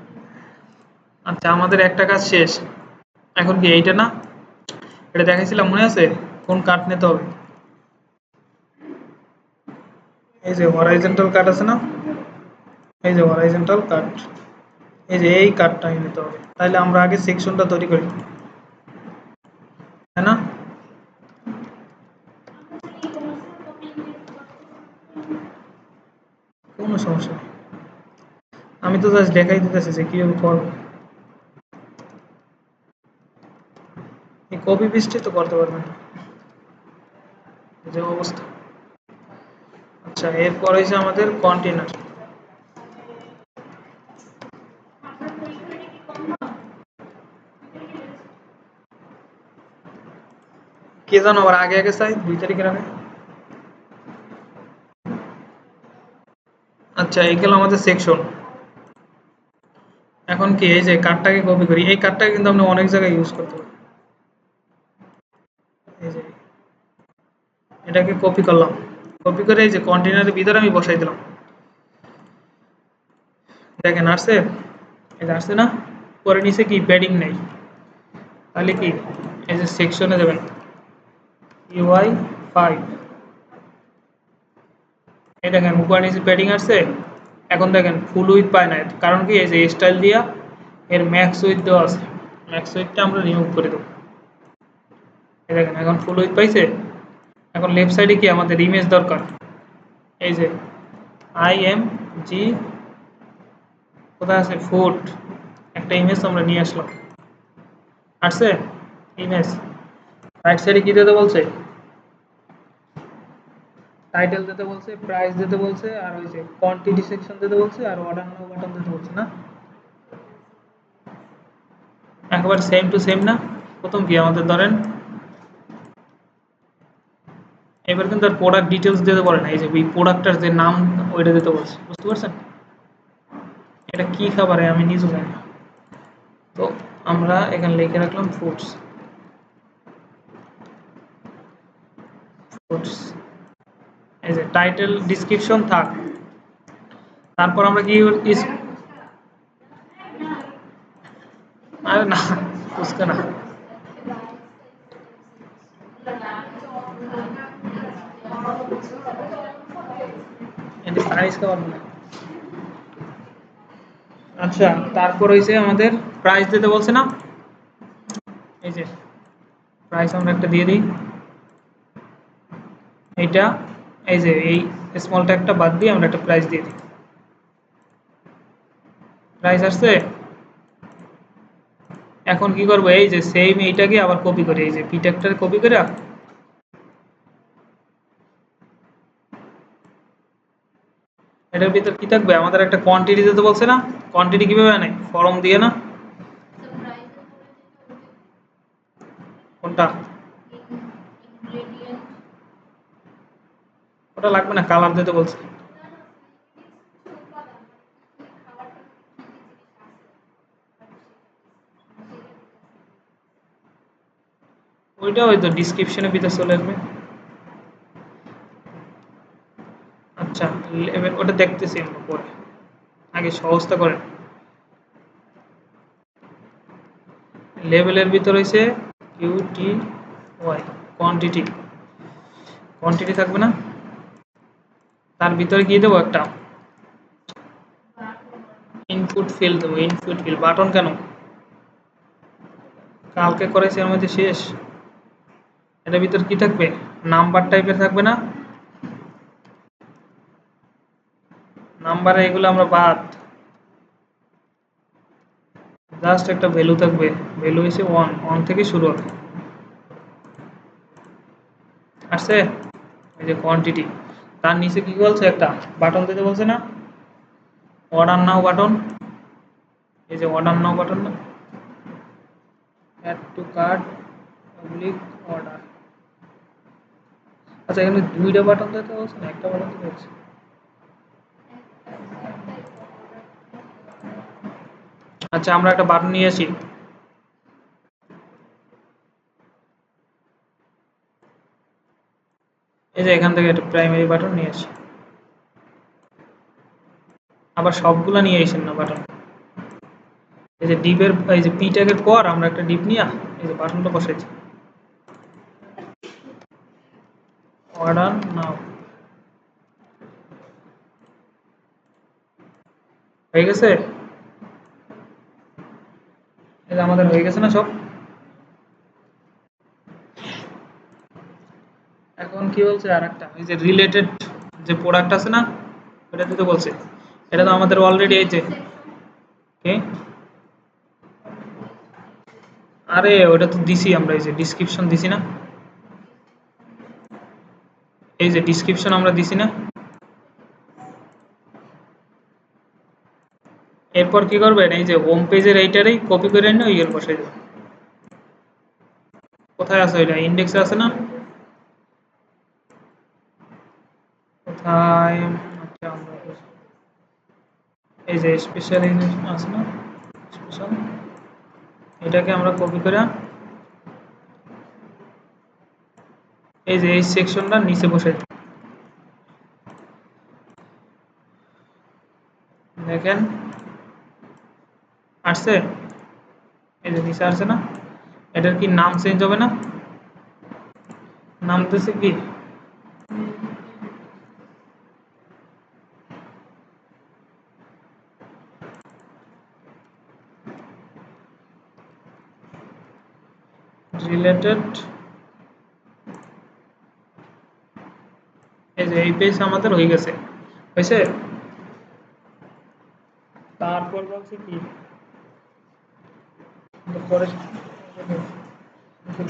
আচ্ছা আমাদের একটা কাজ শেষ, এখন কি এইটা না, এটা দেখাইছিলাম মনে আছে কোন কাট নিতে হবে? এই যে হরাইজন্টাল কাট আছে না, এই যে হরাইজন্টাল কাট, এই যে এই কাটটা নিতে হবে। তাহলে আমরা আগে সেকশনটা তৈরি করি, তাই না? কোনো সমস্যা নেই, আমি তো জাস্ট দেখাই দিতেছি যে কিভাবে করবো। এই কপি পেস্টই তো করতে পারবেন না, এই যে অবস্থা। আচ্ছা এরপর হয়েছে আমাদের কন্টেনার। কে জানো আবার আগে আগে চাই 2 তারিখের আগে। আচ্ছা এই গেল আমাদের সেকশন। এখন কি এই যে কার্ডটাকে কপি করি, এই কার্ডটাকে কিন্তু আমরা অনেক জায়গায় ইউজ করতে পারি। এই যে এটাকে কপি করলাম, কপি করে এই যে কন্টেনারের ভিতরে আমি বসাই দিলাম, দেখেন আসছে, এটা আসছে না? পরে নিচে কি প্যাডিং নেই, তাহলে কি এই যে সেকশনে যাবেন UI5, এই দেখেন উপরে নিচে প্যাডিং আসছে। এখন দেখেন ফুল উইথ পায় না, কারণ কি এই যে স্টাইল দিয়া এর ম্যাক্স উইথ দেওয়া আছে, ম্যাক্স উইথটা আমরা রিমুভ করে দেবো। এই দেখেন এখন ফুল উইথ পাইছে। এখন লেফট সাইডে কি আমাদের ইমেজ দরকার, এই যে IMG কোথায় আছে ফুট, একটা ইমেজ আমরা নিয়ে আসলাম, আসছে ইমেজ। রাইট সাইডে কি দিতে বলছে? টাইটেল দিতে বলছে, প্রাইস দিতে বলছে, আর ওই যে কোয়ান্টিটি সেকশন দিতে বলছে, আর অর্ডার নাও বাটন দিতে বলছে না? একেবারে সেম টু সেম না? প্রথম কি আমাদের ধরেন এবার কিন্তু আর প্রোডাক্ট ডিটেলস দিতে বলে না, এই যে এই প্রোডাক্টটার যে নাম ওইটা দিতে বলছে, বুঝতে পারছেন? এটা কি খাবারে আমি নিজেও জানি না। তো আমরা এখানে লিখে রাখলাম ফুডস, ফুডস, এই যে টাইটেল ডিসক্রিপশন থাক। তারপর আমরা কি আরে না, ফুচকা না, এটা প্রাইস খাবার না। আচ্ছা, তারপর হইছে আমাদের প্রাইস দিতে বলছে না, এই যে প্রাইস আমরা একটা দিয়ে দিই, এইটা এই যে এই স্মল ট্যাগটা বাদ দিয়ে আমরা একটা প্রাইস দিয়ে দিই। প্রাইস আসছে। এখন কি করবো, এই যে সেম এইটাকে আবার কপি করে, এই যে পি ট্যাগটা কপি করে এটার ভিতর কি থাকবে, আমাদের একটা কোয়ান্টিটি দিতে বলছে না। কোয়ান্টিটি কিভাবে আনে, ফর্ম দিয়ে না, কোনটা, ওটা লাগবে না, কালার দিতে বলছে। ওইটা হয়তো ডিসক্রিপশনের ভিতরে চলে আসবে। আচ্ছা, লেভেল ওটা দেখতেছি আমরা পরে, আগে সহজটা করেন। লেভেলের ভিতর হইছে কিউটি ওয়াই, কোয়ান্টিটি, কোয়ান্টিটি থাকবে না, তার ভিতরে কি দেবো একটা ইনপুট ফিল্ড দেবো, ইনপুট ফিল্ড। বাটন কেন, কালকে করেছি এর মধ্যে শেষ। এটার ভিতর কি থাকবে, নাম্বার টাইপের থাকবে না, নাম্বারে এগুলো আমরা বাদ, জাস্ট একটা ভ্যালু থাকবে, ভ্যালু হচ্ছে ওয়ান, ওয়ান থেকে শুরু হবে। আসছে, এই যে কোয়ান্টিটি, তার নিচে কি বলছে, একটা বাটন দিতে বলছে না, অর্ডার নাও বাটন, এই যে অর্ডার নাও বাটন না, add to cart public order. আচ্ছা, এখানে দুইটা বাটন দিতে বলছে না, একটা বাটন দিতে বলছে। আচ্ছা, আমরা একটা বাটন নিয়ে আসি, এই যে এখান থেকে একটা প্রাইমারি বাটন নিয়ে আসি, আবার সবগুলা নিয়ে আসেন না বাটন। এই যে ডিপের, এই যে পি ট্যাগের পর আমরা একটা ডিপ নিয়ে এই যে বাটনটা বসাইছি, অর্ডার নাও, হয়ে গেছে। এই যে আমাদের হয়ে গেছে না সব। এখন কি বলছে আর একটা, এই যে রিলেটেড যে প্রোডাক্ট আছে না, ওটা দিতে বলছে। এটা তো আমাদের অলরেডি এই যে, ওকে, আরে ওটা তো দিছি আমরা, এই যে ডিসক্রিপশন দিছি না, এই যে ডিসক্রিপশন আমরা দিছি না। এরপর কি করবেন, এই যে হোম পেজের এইটারই কপি করে এনে ইয়ের বসাই দেবেন। কোথায় আছে এটা, ইন্ডেক্সে আছে না, কোথায়, আচ্ছা আমরা এই যে স্পেশাল আছে না, স্পেশাল, এটাকে আমরা কপি করে এই যে এই সেকশনটা নিচে বসাই দিই। দেখেন আসছে, এই যে নিচে আসছে না, এটার কি নাম চেঞ্জ হবে না, নাম দিতেছে কি, রিলেটেড, এই যে এই পেজ আমাদের হয়ে গেছে, হয়েছে। তারপর বলছে কি, পরে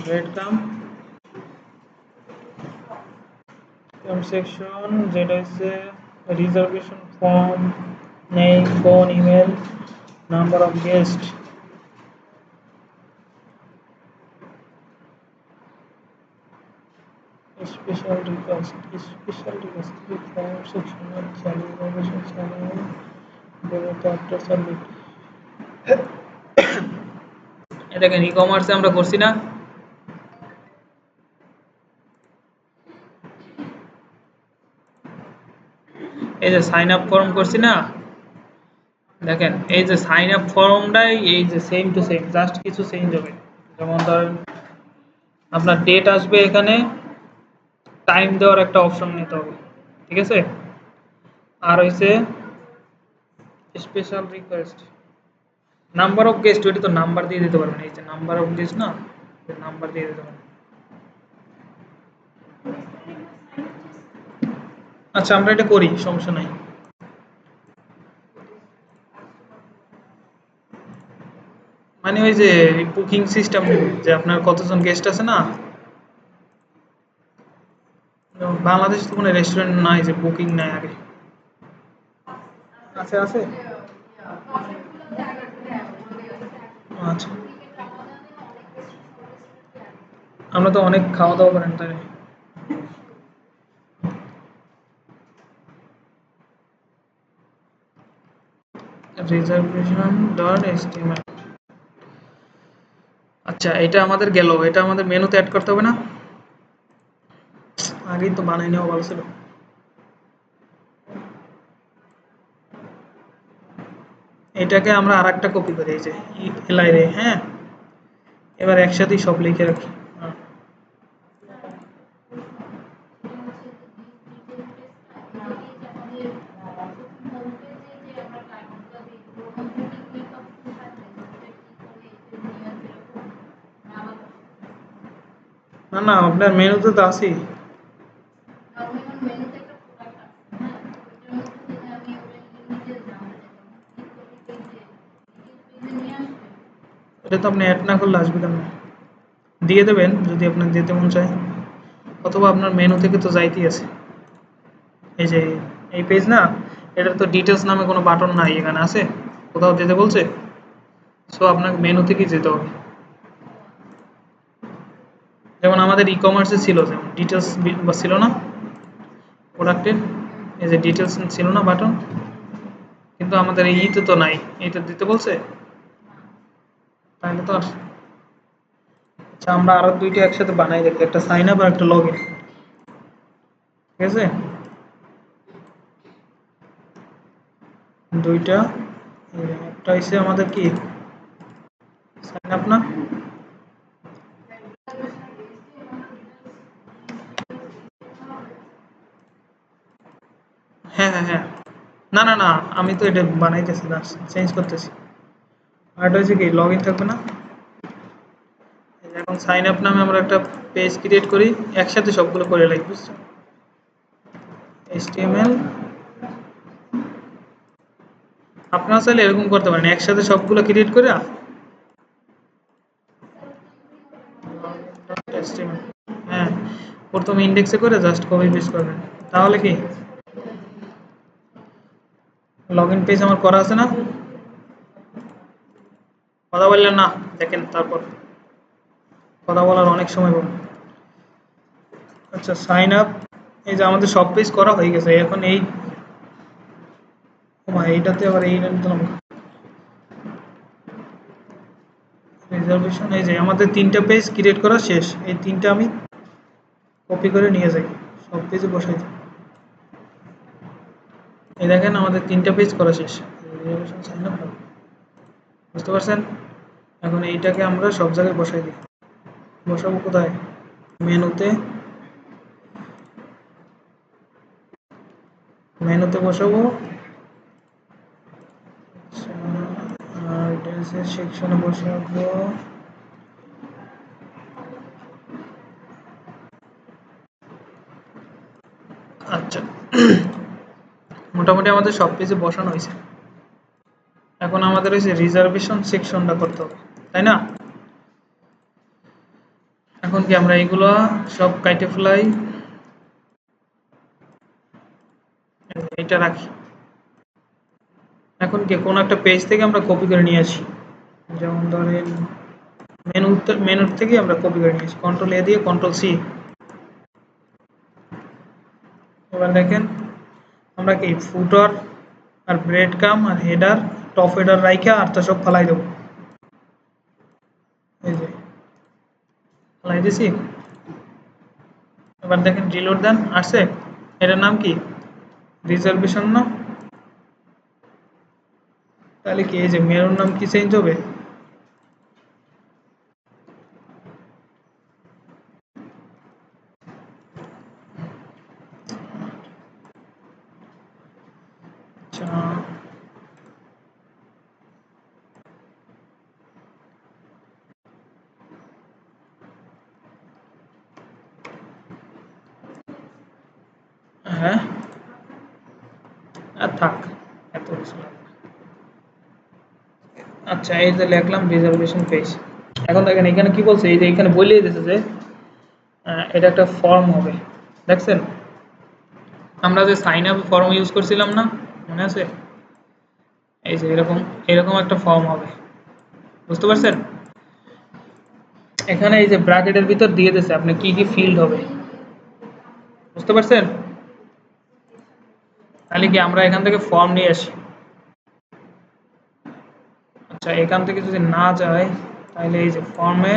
ব্রেড কাম সেকশন, যেটা হচ্ছে reservation form, name, phone, email, number of guest, special request form section চালু ইনফরমেশন চালু ডেমোতে আফটার সাবমিট। এই দেখেন ই কমার্সে আমরা করছি না, এই যে সাইন আপ ফর্ম করছি না, দেখেন এই যে সাইন আপ ফর্মটাই এই যে সেম টু সেম, জাস্ট কিছু চেঞ্জ হবে। যেমন ধরেন আপনার ডেট আসবে, এখানে টাইম দেওয়ার একটা অপশন নিতে হবে, ঠিক আছে। আর হইছে special request number of guest, ওইটা তো নাম্বার দিয়ে দিতে পারবেন, এই যে নাম্বার অফ গেস্ট না, নাম্বার দিয়ে দিতে পারবেন। আচ্ছা আমরা এটা করি, সমস্যা নাই। মানে ওই যে বুকিং সিস্টেম, যে আপনার কতজন গেস্ট আছে না, যেমন বাংলাদেশে তো কোনো রেস্টুরেন্ট নাই যে বুকিং নেয় আগে। আছে আছে। আচ্ছা আমরা তো অনেক খাওয়া দাওয়া করেন তাই। Reservation dot HTML. আচ্ছা এটা আমাদের গেল, এটা আমাদের মেনুতে অ্যাড করতে হবে না, আগেই তো বানাই নেওয়া ভালো ছিল। এটাকে আমরা আর একটা কপি করি, এই যে এলাই রে, হ্যাঁ এবার একসাথেই সব লিখে রাখি। হ্যাঁ। না না আপনার মেনুতে তো আছেই। এটা তো আপনি অ্যাড না করলে আসবে কেন, দিয়ে দেবেন যদি আপনার যেতে মন চায়, অথবা আপনার মেনু থেকে তো যাইতেই আছে। এই যে এই পেজ না, এটার তো ডিটেলস নামে কোনো বাটন নাই, এখানে আছে কোথাও যেতে বলছে, সো আপনাকে মেনু থেকেই যেতে হবে। যেমন আমাদের ই কমার্সে ছিল, যেমন ডিটেলস ছিল না প্রোডাক্টের, এই যে ডিটেলস ছিল না বাটন, কিন্তু আমাদের এই ইতে তো নাই, এইটা দিতে বলছে, তাহলে তো আর। আচ্ছা আমরা আরো দুইটা একসাথে বানাই দেখি, একটা সাইন আপ আর একটা লগ ইন, ঠিক আছে। দুইটা, একটা হচ্ছে আমাদের কি সাইন আপ না, হ্যাঁ হ্যাঁ হ্যাঁ, না না না আমি তো এটা বানাইতেছি না, চেঞ্জ করতেছি। আর এটা হচ্ছে কি লগ ইন থাকবে না, এই যে এখন সাইন আপ নামে আমরা একটা পেজ ক্রিয়েট করি, একসাথে সবগুলো করে লাগবে, বুঝছো, এইচটিএমএল। আপনারা চাইলে এরকম করতে পারেন, একসাথে সবগুলো ক্রিয়েট করে HTML, হ্যাঁ প্রথমে ইন্ডেক্সে করে জাস্ট কপি পেস্ট করবেন, তাহলে কি লগ ইন পেজ আমার করা আছে না। কথা বললেন না, দেখেন তারপর কথা বলার অনেক সময় পাবেন। আচ্ছা সাইন আপ, এই যে আমাদের সব পেজ করা হয়ে গেছে, এখন এই এইটাতে আবার এই দিলাম রিজার্ভেশন, এই যে আমাদের তিনটা পেজ ক্রিয়েট করা শেষ, এই তিনটা আমি কপি করে নিয়ে যাই, সব পেজে বসাই দিই। এই দেখেন আমাদের তিনটা পেজ করা শেষ, রিজার্ভেশন সাইন আপ, বুঝতে পারছেন। এখন এইটাকে আমরা সব জায়গায় বসাই দিই, বসাবো কোথায়, মেনুতে, মেনুতে বসাবো। আচ্ছা, আর ড্রেসের সেকশনে বসাবো। আচ্ছা মোটামুটি আমাদের সব পেজে বসানো হয়েছে, এখন আমাদের হয়েছে রিজার্ভেশন সেকশনটা করতে হবে, তাই না। এখন কি আমরা এইগুলো সব কাইটে ফেলাই, এটা রাখি। এখন কি কোন একটা পেজ থেকে আমরা কপি করে নিয়ে আসি, যেমন ধরেন মেনুর থেকে আমরা কপি করে নিয়ে আসি, কন্ট্রোল এ দিয়ে কন্ট্রোল সি, এবার দেখেন আমরা কি ফুটার আর ব্রেড কাম আর হেডার টপ হেডার রাইখা আর তো সব ফালাই দেবো। এই যে ফালাই দিছি। এবার দেখেন রিলোড দেন, আসছে। এটার নাম কি? রিজার্ভেশন না? তাহলে কি এই যে মেরুর নাম কি চেঞ্জ হবে? আচ্ছা, হ্যাঁ, আর থাক, এত কিছু লাগবে না। আচ্ছা, এই যে লিখলাম রিজার্ভেশন পেজ। এখন দেখেন এখানে কি বলছে, এই যে এখানে বলেই দিয়েছে যে এটা একটা ফর্ম হবে। দেখছেন আমরা যে সাইন আপ ফর্ম ইউজ করছিলাম না, মনে আছে? এই যে এরকম এরকম একটা ফর্ম হবে, বুঝতে পারছেন? এখানে এই যে ব্র্যাকেটের ভিতর দিয়ে দিয়েছে আপনি কি কি ফিল্ড হবে, বুঝতে পারছেন? তাহলে কি আমরা এখান থেকে ফর্ম নিয়ে আসি। আচ্ছা, এখান থেকে যদি না যায় তাহলে এই যে ফর্মে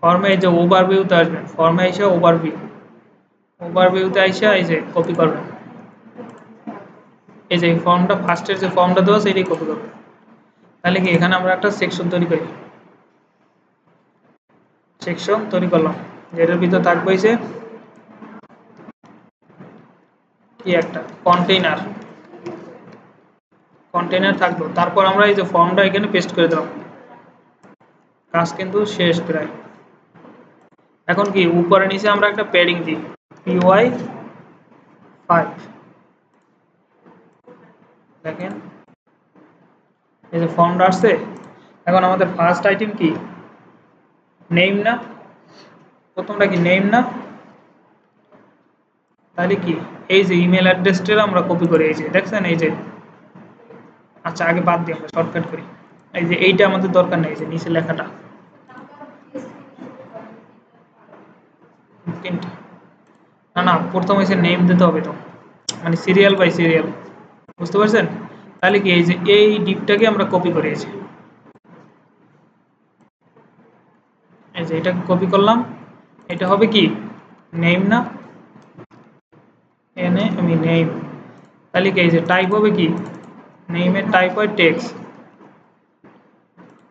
ফর্মে এই যে ওভারভিউতে আসবেন, ফর্মে এসে ওভারভিউতে আইসা এই যে কপি করবেন। এই যে ফর্মটা ফার্স্টের যে ফর্মটা দেওয়া আছে এটাই কপি করবেন। তাহলে কি এখানে আমরা একটা সেকশন তৈরি করি, সেকশন তৈরি করলাম, যেটার ভিতর থাকবে যে কি একটা কন্টেইনার, কন্টেইনার থাকলো। তারপর আমরা এই যে ফর্মটা এখানে পেস্ট করে দিলাম। কাজ কিন্তু শেষ প্রায়। এখন কি উপরে নিচে আমরা একটা প্যাডিং দিই, PY 5। দেখেন এই যে ফর্মটা আসছে। এখন আমাদের ফার্স্ট আইটেম কি? নেম না? প্রথমটা কি নেম না? তাহলে কি এই যে ইমেল অ্যাড্রেসটা আমরা কপি করে, এই যে দেখছেন এই যে। আচ্ছা, আগে বাদ দিই, আমরা শর্টকাট করি। এই যে এইটা আমাদের দরকার নেই, যে নিচে লেখাটা তিনটা। না না, প্রথম হচ্ছে নেম দিতে হবে তো, মানে সিরিয়াল বাই সিরিয়াল, বুঝতে পারছেন? তাহলে কি এই যে এই ডিপটাকে আমরা কপি করে, এই যে এটাকে কপি করলাম। এটা হবে কি নেম না? এনে আমি নেম। তাহলে কি এই যে টাইপ হবে কি? নেইমের টাইপ হয় টেক্সট,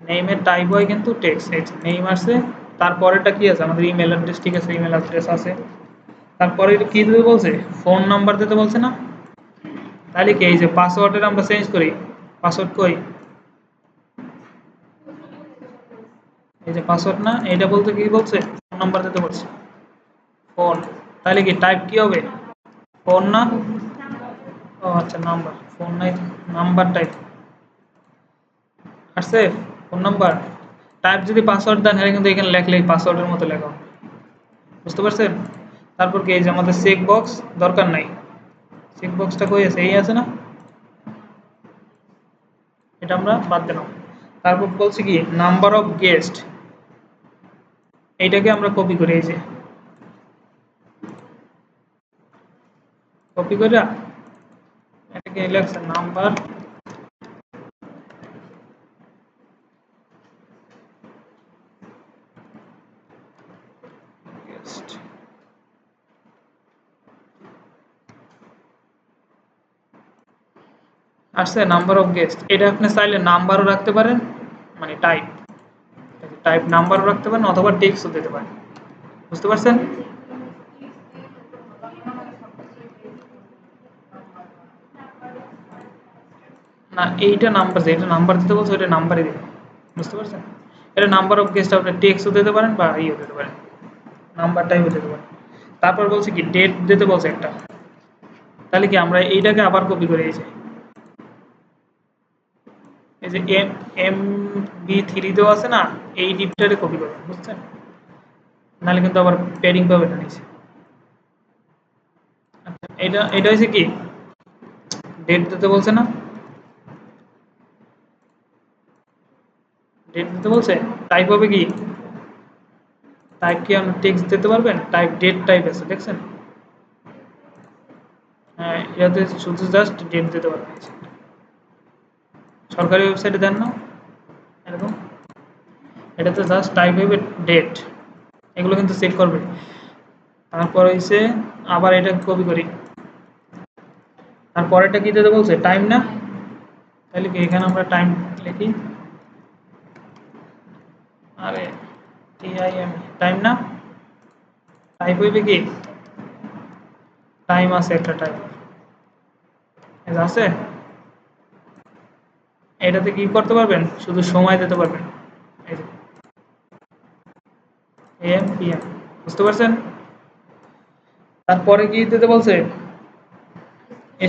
নেইমের টাইপ হয় কিন্তু টেক্সট। এই যে নেম আছে, তারপরেটা কি আছে আমাদের ইমেল অ্যাড্রেস, ঠিক আছে, ইমেল অ্যাড্রেস আছে। তারপরে কি দিতে বলছে? ফোন নাম্বার দিতে বলছে না? তাহলে কি এই যে পাসওয়ার্ডের আমরা চেঞ্জ করি, পাসওয়ার্ড কই? এই যে পাসওয়ার্ড না, এটা বলতে কি বলছে? ফোন নাম্বার দিতে বলছে, ফোন। তাহলে কি টাইপ কি হবে? ফোন না? ও আচ্ছা, নাম্বার। ফোন নাই, নাম্বার টাইপ আসছে, ফোন নাম্বার। টাইপ যদি পাসওয়ার্ড দেন, হ্যাঁ কিন্তু এখানে লেখলেই পাসওয়ার্ডের মতো লেখা হবে, বুঝতে পারছেন? তারপর কি এই যে আমাদের চেক বক্স দরকার নাই, চেক বক্সটা কই আছে? এই আছে না? এটা আমরা বাদ দিলাম। তারপর বলছি কি নাম্বার অফ গেস্ট, এইটাকে আমরা কপি করি, এই যে কপি করে এটাকে লেখছে নাম্বার গেস্ট। আসছে নাম্বার অফ গেস্ট। এটা আপনি চাইলে নাম্বারও রাখতে পারেন, মানে টাইপ, টাইপ নাম্বারও রাখতে পারেন অথবা টেক্সটও দিতে পারেন, বুঝতে পারছেন? না, এইটা নাম্বার, যেটা নাম্বার দিতে বলছে ওইটা নাম্বারই দিবেন, বুঝতে পারছেন? এটা নাম্বার অফ গেস্ট আপনি টেক্সটও দিতে পারেন বা ইও দিতে পারেন, নাম্বার টাইপও দিতে পারেন। তারপর বলছে কি ডেট দিতে বলছে একটা। তাহলে কি আমরা এইটাকে আবার কপি করে, এই যে MB3 দেওয়া আছে না, এই ডিপটারে কপি করবেন, বুঝছেন? নাহলে কিন্তু আবার প্যাডিং পাবে না নিচে। আচ্ছা, এটা এটা হচ্ছে কি ডেট দিতে বলছে না? ডেট দিতে বলছে, টাইপ হবে কি? টাইপ কি আপনি টেক্সট দিতে পারবেন, টাইপ ডেট টাইপ আছে দেখছেন, হ্যাঁ এটাতে শুধু জাস্ট ডেট দিতে পারবেন, সরকারি ওয়েবসাইটে দেন না এরকম, এটাতে জাস্ট টাইপ হবে ডেট, এগুলো কিন্তু চেক করবে। তারপর হইছে আবার এটা কপি করি, তারপর এটা কি দিতে বলছে টাইম না, তাহলে কি এখানে আমরা টাইম লিখি, আরে টিআইএম টাইম না, টাইপ হইবে কি টাইম আছে একটা টাইপ আছে, এটাতে কি করতে পারবেন শুধু সময় দিতে পারবেন, এই যে এম পিএম, বুঝতে পারছেন। তারপরে কি দিতে বলছে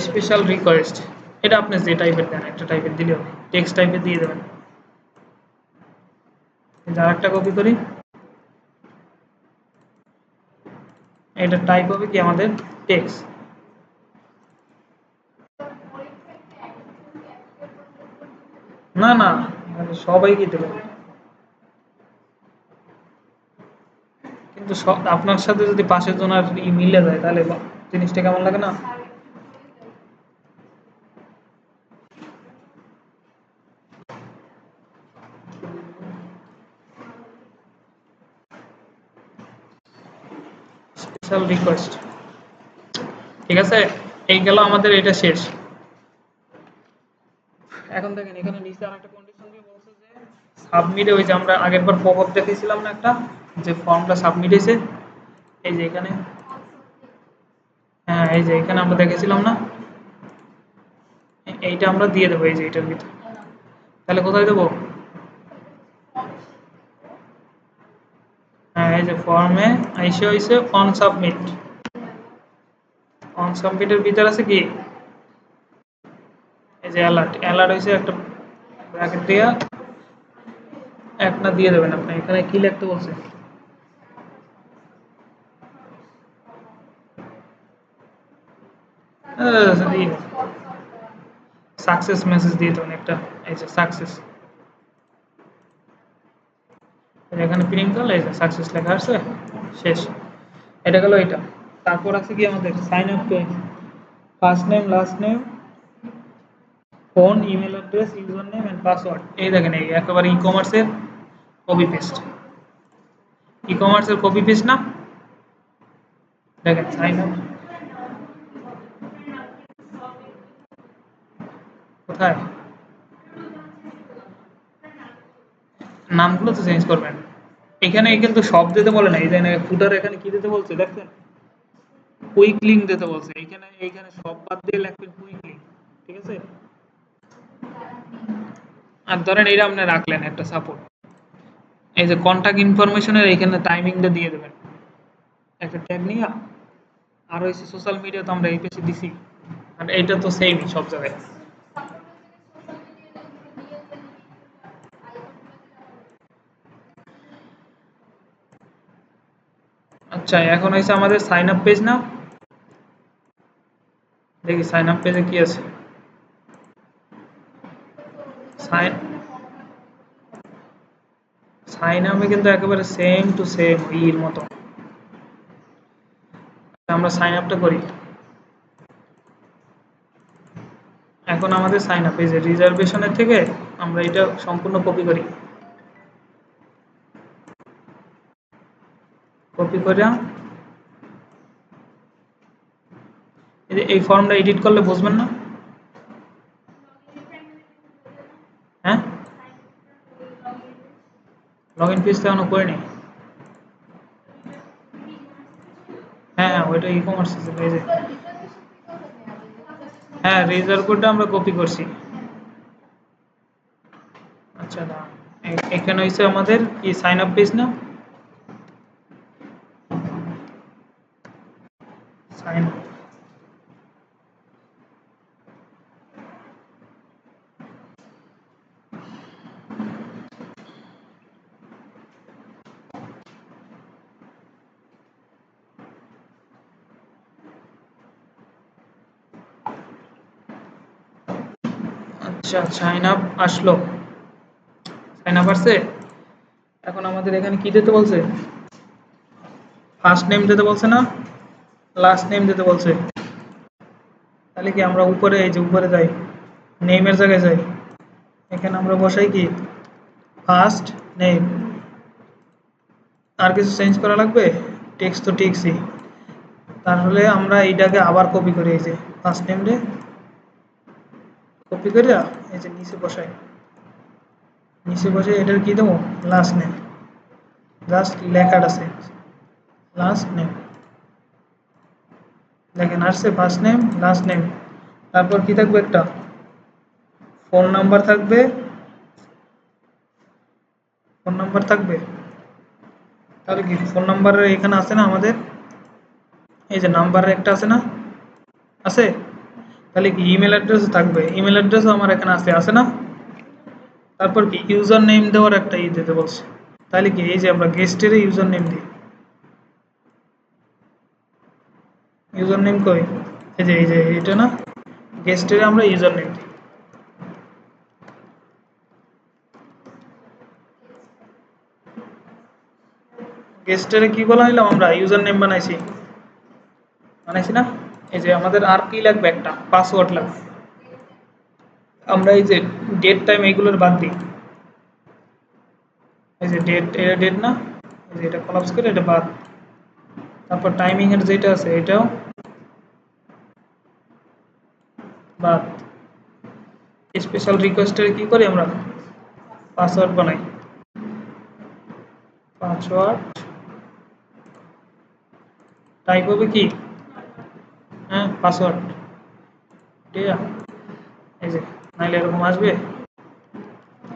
স্পেশাল রিকোয়েস্ট, এটা আপনি যে টাইপের দেন একটা টাইপের দিলেও টেক্সট টাইপের দিয়ে দেবেন, যার একটা কপি করি, এটা টাইপ হবে কি আমাদের টেক্সট, না না মানে সবাই কি দেবে, কিন্তু আপনার সাথে যদি পাশের জনের মিলে যায় তাহলে জিনিসটা কেমন লাগে না। স্পেশাল রিকোয়েস্ট, ঠিক আছে, এই গেল আমাদের এটা শেষ। এখন দেখেন এখানে নিচে আরেকটা কন্ডিশন দিয়ে বলছে যে সাবমিট, ওই যে আমরা আগের বার পপআপ দেখিয়েছিলাম না একটা, যে ফর্মটা সাবমিট হয়েছে, এই যে এখানে, হ্যাঁ এই যে এখানে আমরা দেখেছিলাম না, এইটা আমরা দিয়ে দেবো এই যে এটার ভিতরে, তাহলে কোথায় দেবো, হ্যাঁ এই যে ফর্মে আইসে হয়েছে অন সাবমিট, অন সাবমিটের ভিতর আছে কি এই যে অ্যালার্ট, অ্যালার্ট হয়েছে একটা ব্র্যাকেট দিয়ে একটা দিয়ে দেবেন আপনি, এখানে কি লিখতে বলছে, সাকসেস মেসেজ দিয়ে দেবেন একটা, এই যে সাকসেস, এখানে প্রিন্ট করলে এই যে সাকসেস লেখা আছে, শেষ, এটা গেল এটা। তারপর আছে কি আমাদের sign up page, first name last name phone email address user name and password, এই দেখেন এই একেবারে ই কমার্সের কপি পেস্ট, ই কমার্সের কপি পেস্ট না, দেখেন সাইন আপ কোথায়, নামগুলো তো চেঞ্জ করবেন, এখানে কিন্তু সব দিতে বলে না, এই যে ফুটার এখানে কি দিতে বলছে দেখছেন, কুইক লিঙ্ক দিতে বলছে, এইখানে এইখানে সব বাদ দিয়ে লিখবেন কুইক লিঙ্ক, ঠিক আছে। আর ধরেন এইটা আপনি রাখলেন একটা সাপোর্ট, এই যে কন্টাক্ট ইনফরমেশনের এইখানে টাইমিংটা দিয়ে দেবেন একটা ট্যাগ নিয়ে, আর হচ্ছে সোশ্যাল মিডিয়া তো আমরা এই পেজে দিছি, আর এইটা তো সেমই সব জায়গায়। আচ্ছা এখন হয়েছে আমাদের সাইন আপ পেজ না, দেখি সাইন আপ পেজে কি আছে, সাইন সাইন আপে কিন্তু একেবারে সেম টু সেম ইর মতো, আমরা সাইন আপটা করি, এখন আমাদের সাইন আপ এই যে রিজার্ভেশনের থেকে আমরা এটা সম্পূর্ণ কপি করি, কপি করে এই ফর্মটা এডিট করলে বুঝবেন না, হ্যাঁ লগ ইন পেজটা এখনো করিনি, হ্যাঁ হ্যাঁ ওইটা ই কমার্স এই যে, হ্যাঁ রিজার্ভ কোডটা আমরা কপি করছি, আচ্ছা না এখানে হয়েছে আমাদের কি সাইন আপ পেজ না, সাইন, আচ্ছা সাইন আপ আসলো, সাইন আপ আসছে, এখন আমাদের এখানে কি দিতে বলছে ফার্স্ট নেম দিতে বলছে না, লাস্ট নেম দিতে বলছে। তাহলে কি আমরা উপরে, এই যে উপরে যাই, নেমের জায়গায় যাই, এখানে আমরা বসাই কি ফার্স্ট নেম। আর কিছু চেঞ্জ করা লাগবে? টেক্সট তো ঠিকই। তাহলে আমরা এইটাকে আবার কপি করি, এই যে ফার্স্ট নেম রে কপি করে এই যে নিচে বসাই, নিচে বসে এটার কি দেবো, লাস্ট নেম। জাস্ট লেখাটা চেঞ্জ, লাস্ট নেম। দেখেন আসছে ফার্স্ট নেম লাস্ট নেম। তারপর কি থাকবে, একটা ফোন নাম্বার থাকবে, ফোন নাম্বার থাকবে। তাহলে কি ফোন নাম্বারের এখানে আছে না আমাদের, এই যে নাম্বারের একটা আছে না, আছে। তাহলে কি ইমেল অ্যাড্রেসও থাকবে, ইমেল অ্যাড্রেসও আমার এখানে আছে, আছে না। তারপর কি ইউজার নেম দেওয়ার একটা দিতে বলছে। তাহলে কি এই যে আমরা গেস্টের ইউজার নেম দিই, ইউজার নেম কই, এই যে এটা না, গেস্টের আমরা ইউজার নেম দিই। গেস্টের কি বলা হইলাম, আমরা ইউজার নেম বানাইছি, বানাইছি না। এই যে আমাদের আর কি লাগবে, একটা পাসওয়ার্ড লাগবে। আমরা এই যে ডেট টাইম এইগুলোর বাদ দিই, এই যে ডেট, এটা ডেট না, এই যে এটা কলাপস করে এটা বাদ। তারপর টাইমিং এর যেটা আছে এটাও বাদ। স্পেশাল রিকোয়েস্টের কি করি আমরা, পাসওয়ার্ড বানাই, পাসওয়ার্ড টাইপ হবে কি, হ্যাঁ পাসওয়ার্ড, ঠিক আছে। এই যে নাইলে এরকম আসবে,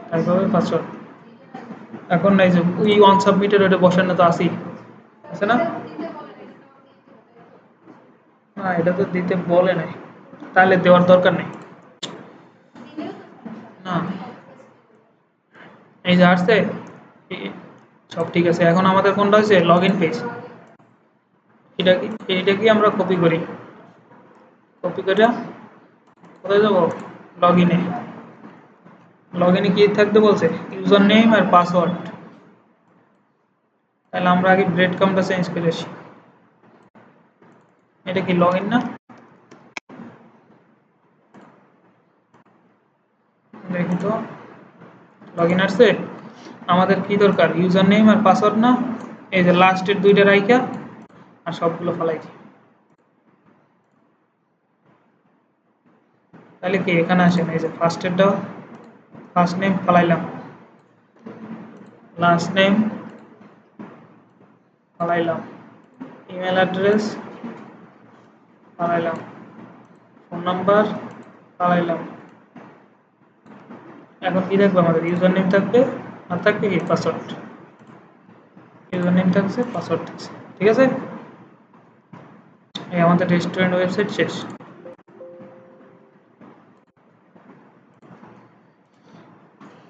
টাইপ হবে পাসওয়ার্ড। এখন নাই যে উই ওয়ান সাবমিটেড ওটা বসানো তো আসি, আছে না। না এটা তো দিতে বলে নাই, তাহলে দেওয়ার দরকার নেই। না এই যে আসছে, সব ঠিক আছে। এখন আমাদের কোনটা হচ্ছে লগ ইন পেজ, এটা কি আমরা কপি করি, কপি করে কোথায় যাবো, লগ ইনে। লগ ইনে কি থাকতে বলছে, ইউজার নেম আর পাসওয়ার্ড। তাহলে আমরা আগে ব্রেড কামটা চেঞ্জ করে আসি। এটা কি লগ ইন না, দেখি তো লগ ইন আসছে। আমাদের কি দরকার, ইউজার নেম আর পাসওয়ার্ড না, এই যে লাস্টের দুইটা রাইখা আর সবগুলো ফালাইছি। তাহলে কি এখানে আসেন, এই যে ফার্স্টেরটাও, ফার্স্ট নেম ফালাইলাম, লাস্ট নেম ফালাইলাম, ইমেল অ্যাড্রেস ফালাইলাম, ফোন নাম্বার ফালাইলাম। এখন কি থাকবে, আমাদের ইউজার নেম থাকবে আর থাকবে কি পাসওয়ার্ড, ইউজার নেম থাকছে পাসওয়ার্ড থাকছে, ঠিক আছে। এই আমাদের রেস্টুরেন্ট ওয়েবসাইট শেষ।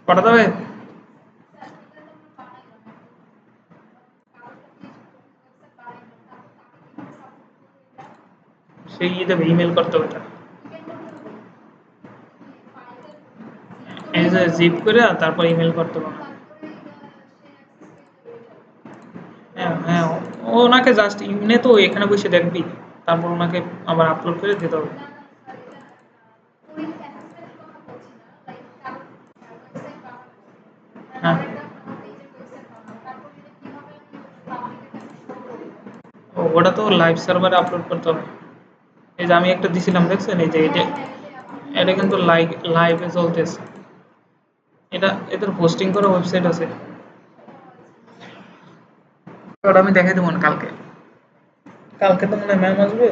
পাঠাতে হবে, সেই দেবে, ইমেল করতে হবে তার। এই যে জিপ করে তারপর ইমেল করতে হবে। হ্যাঁ হ্যাঁ, ওনাকে জাস্ট ইমনে তো এখানে বসে দেখবি, তারপর ওনাকে আবার আপলোড করে দিতে হবে। হ্যাঁ ওটা তো লাইভ সার্ভারে আপলোড করতে হবে। এই যে আমি একটা দিছিলাম দেখছেন, এই যে এটা, এটা কিন্তু লাইভে চলতেছে। এটা এদের হোস্টিং করা ওয়েবসাইট আছে, ওটা আমি দেখাই দেবো না কালকে। কালকে তো মনে হয় ম্যাম আসবে,